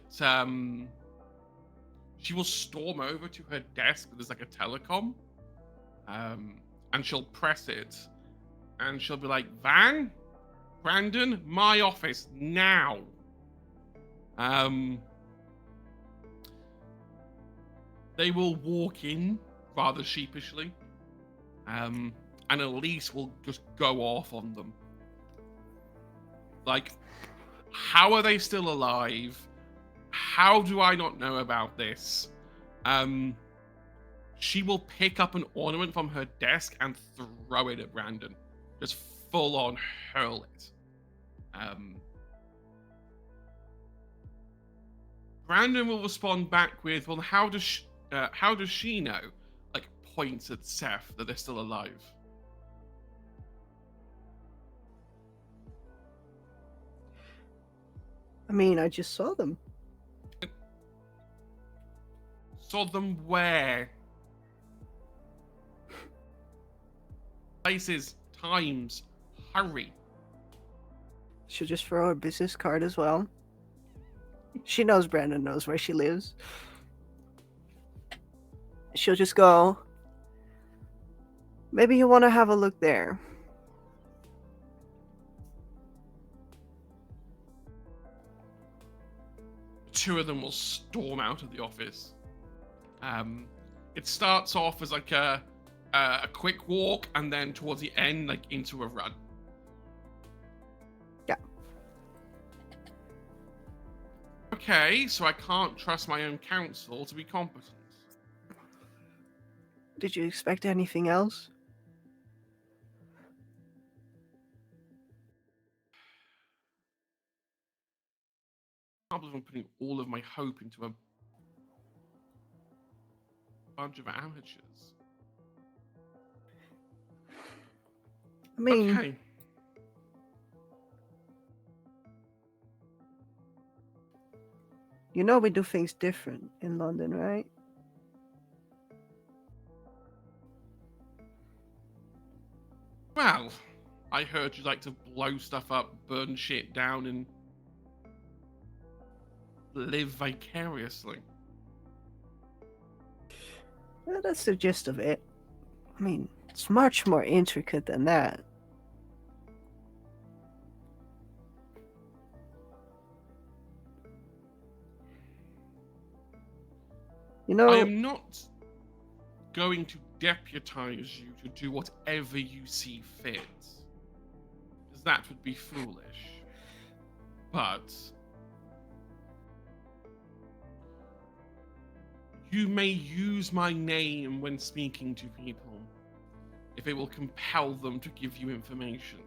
she will storm over to her desk. There's like a telecom, and she'll press it, and she'll be like, "Van, Brandon, my office now." They will walk in rather sheepishly, and Elise will just go off on them. Like, how are they still alive? How do I not know about this? She will pick up an ornament from her desk and throw it at Brandon. Just full on hurl it. Brandon will respond back with, "Well, how does she know?" Like, points at Seth that they're still alive. I mean, I just saw them. Saw them where? Places, times, hurry. She'll just throw her business card as well. She knows Brandon knows where she lives. She'll just go, "Maybe you want to have a look there." Two of them will storm out of the office. It starts off as like a quick walk, and then towards the end, like into a run. Yeah. Okay, so I can't trust my own counsel to be competent. Did you expect anything else? I can't believe I'm putting all of my hope into a bunch of amateurs. I mean, Okay. you know we do things different in London, right? Well, I heard you like to blow stuff up, burn shit down, and live vicariously. Well, that's the gist of it. I mean, it's much more intricate than that. You know, I am not going to deputize you to do whatever you see fit, because that would be foolish. But you may use my name when speaking to people, if it will compel them to give you information.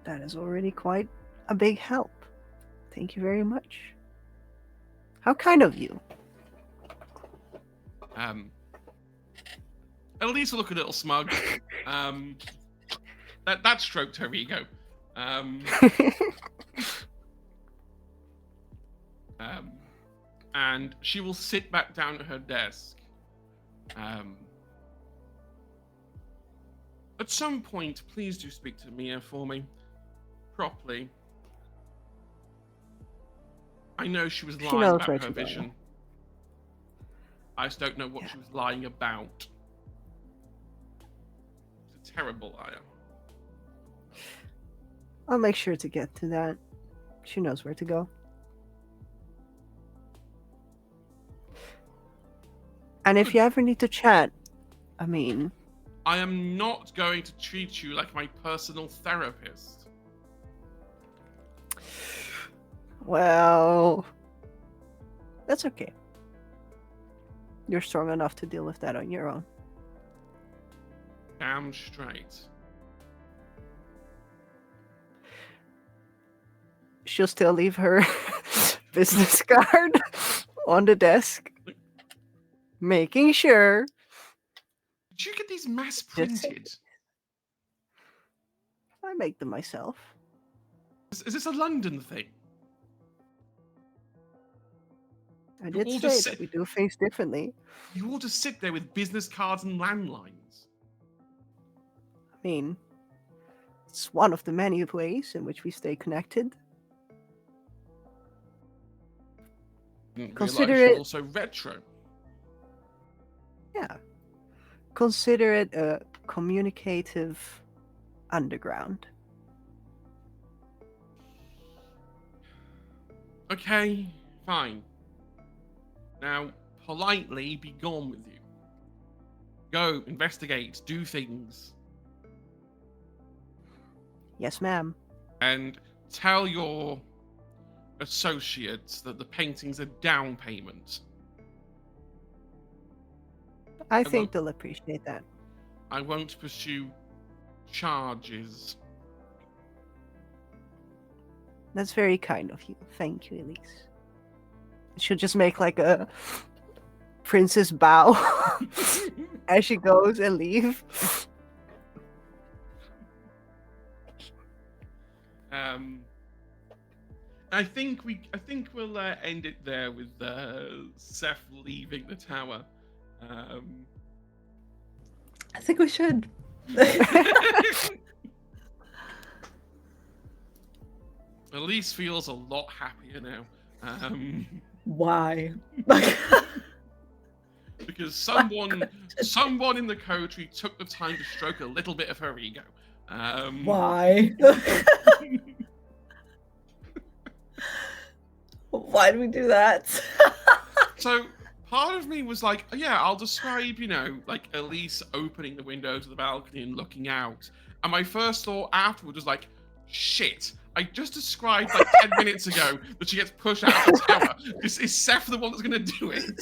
that is already quite a big help. Thank you very much. How kind of you. Elise will look a little smug. That stroked her ego. And she will sit back down at her desk. At some point, please do speak to Mia for me. Properly. I know she was lying knows about where her to go. vision. I just don't know what she was lying about. It's a terrible liar. I'll make sure to get to that. She knows where to go. And if you ever need to chat, I mean... I am not going to treat you like my personal therapist. Well... That's okay. You're strong enough to deal with that on your own. Damn straight. She'll still leave her business card on the desk. Making sure. Did you get these mass printed? I make them myself. Is this a London thing? I You did all say just that sit- we do things differently. You all just sit there with business cards and landlines. I mean, it's one of the many ways in which we stay connected. Didn't Consider realise you're it- also retro. Yeah. Consider it a communicative underground. Okay, fine. Now, politely be gone with you. Go, investigate, do things, Yes, ma'am. and tell your associates that the painting's a down payment. I will- think they'll appreciate that. I won't pursue charges. That's very kind of you. Thank you, Elise. She'll just make like a princess bow as she goes and leave. I think we'll end it there with Seth leaving the tower. I think we should. Elise feels a lot happier now. Why? Because someone in the coterie took the time to stroke a little bit of her ego. Why? Why do we do that? So part of me was like, yeah, I'll describe, like Elise opening the window to the balcony and looking out. And my first thought afterwards was like, shit, I just described like 10 minutes ago that she gets pushed out of the tower. Is Seth the one that's going to do it?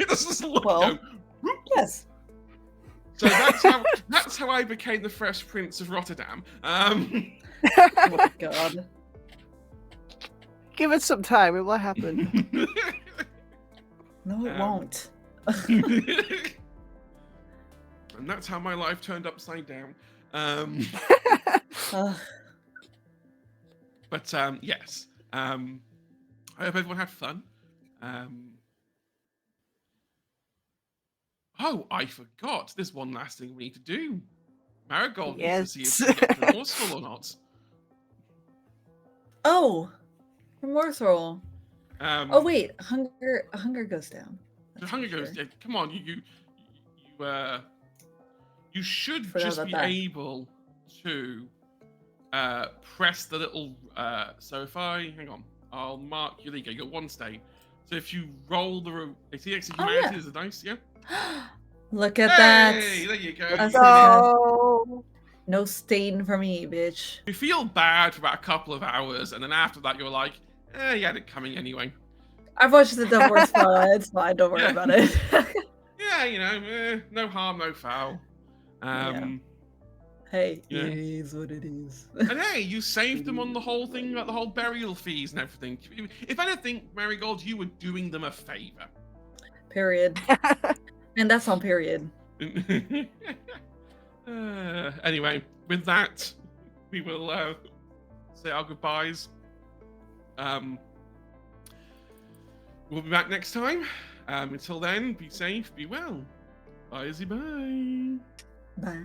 This is Well, yes. So that's how I became the Fresh Prince of Rotterdam. Oh my god. Give it some time, it will happen. No, it won't. And that's how my life turned upside down. Ugh. But yes, I hope everyone had fun. Oh, I forgot. There's one last thing we need to do. Marigold needs to see if she gets remorseful or not. Oh, remorseful. Oh wait, hunger goes down. The That's hunger for goes. sure. Yeah, come on, you should Forgot just about be that. able to press the little. So if hang on, I'll mark your league. You got one stain. So if you roll the ATX of Oh, humanity yeah. as a dice, yeah. Look at Hey, that. there you go. That's You- No. No stain for me, bitch. You feel bad for about a couple of hours, and then after that, you're like, you had it coming anyway. I've watched the divorce file. It's fine. Don't worry Yeah. about it. Yeah, no harm, no foul. Yeah. Hey, Yeah. it is what it is. And hey, you saved them on the whole thing about the whole burial fees and everything. If anything, Marigold, you were doing them a favor. Period. And that's on period. Anyway, with that, we will say our goodbyes. We'll be back next time. Until then, be safe, be well. Bye, Izzy, bye. Bye.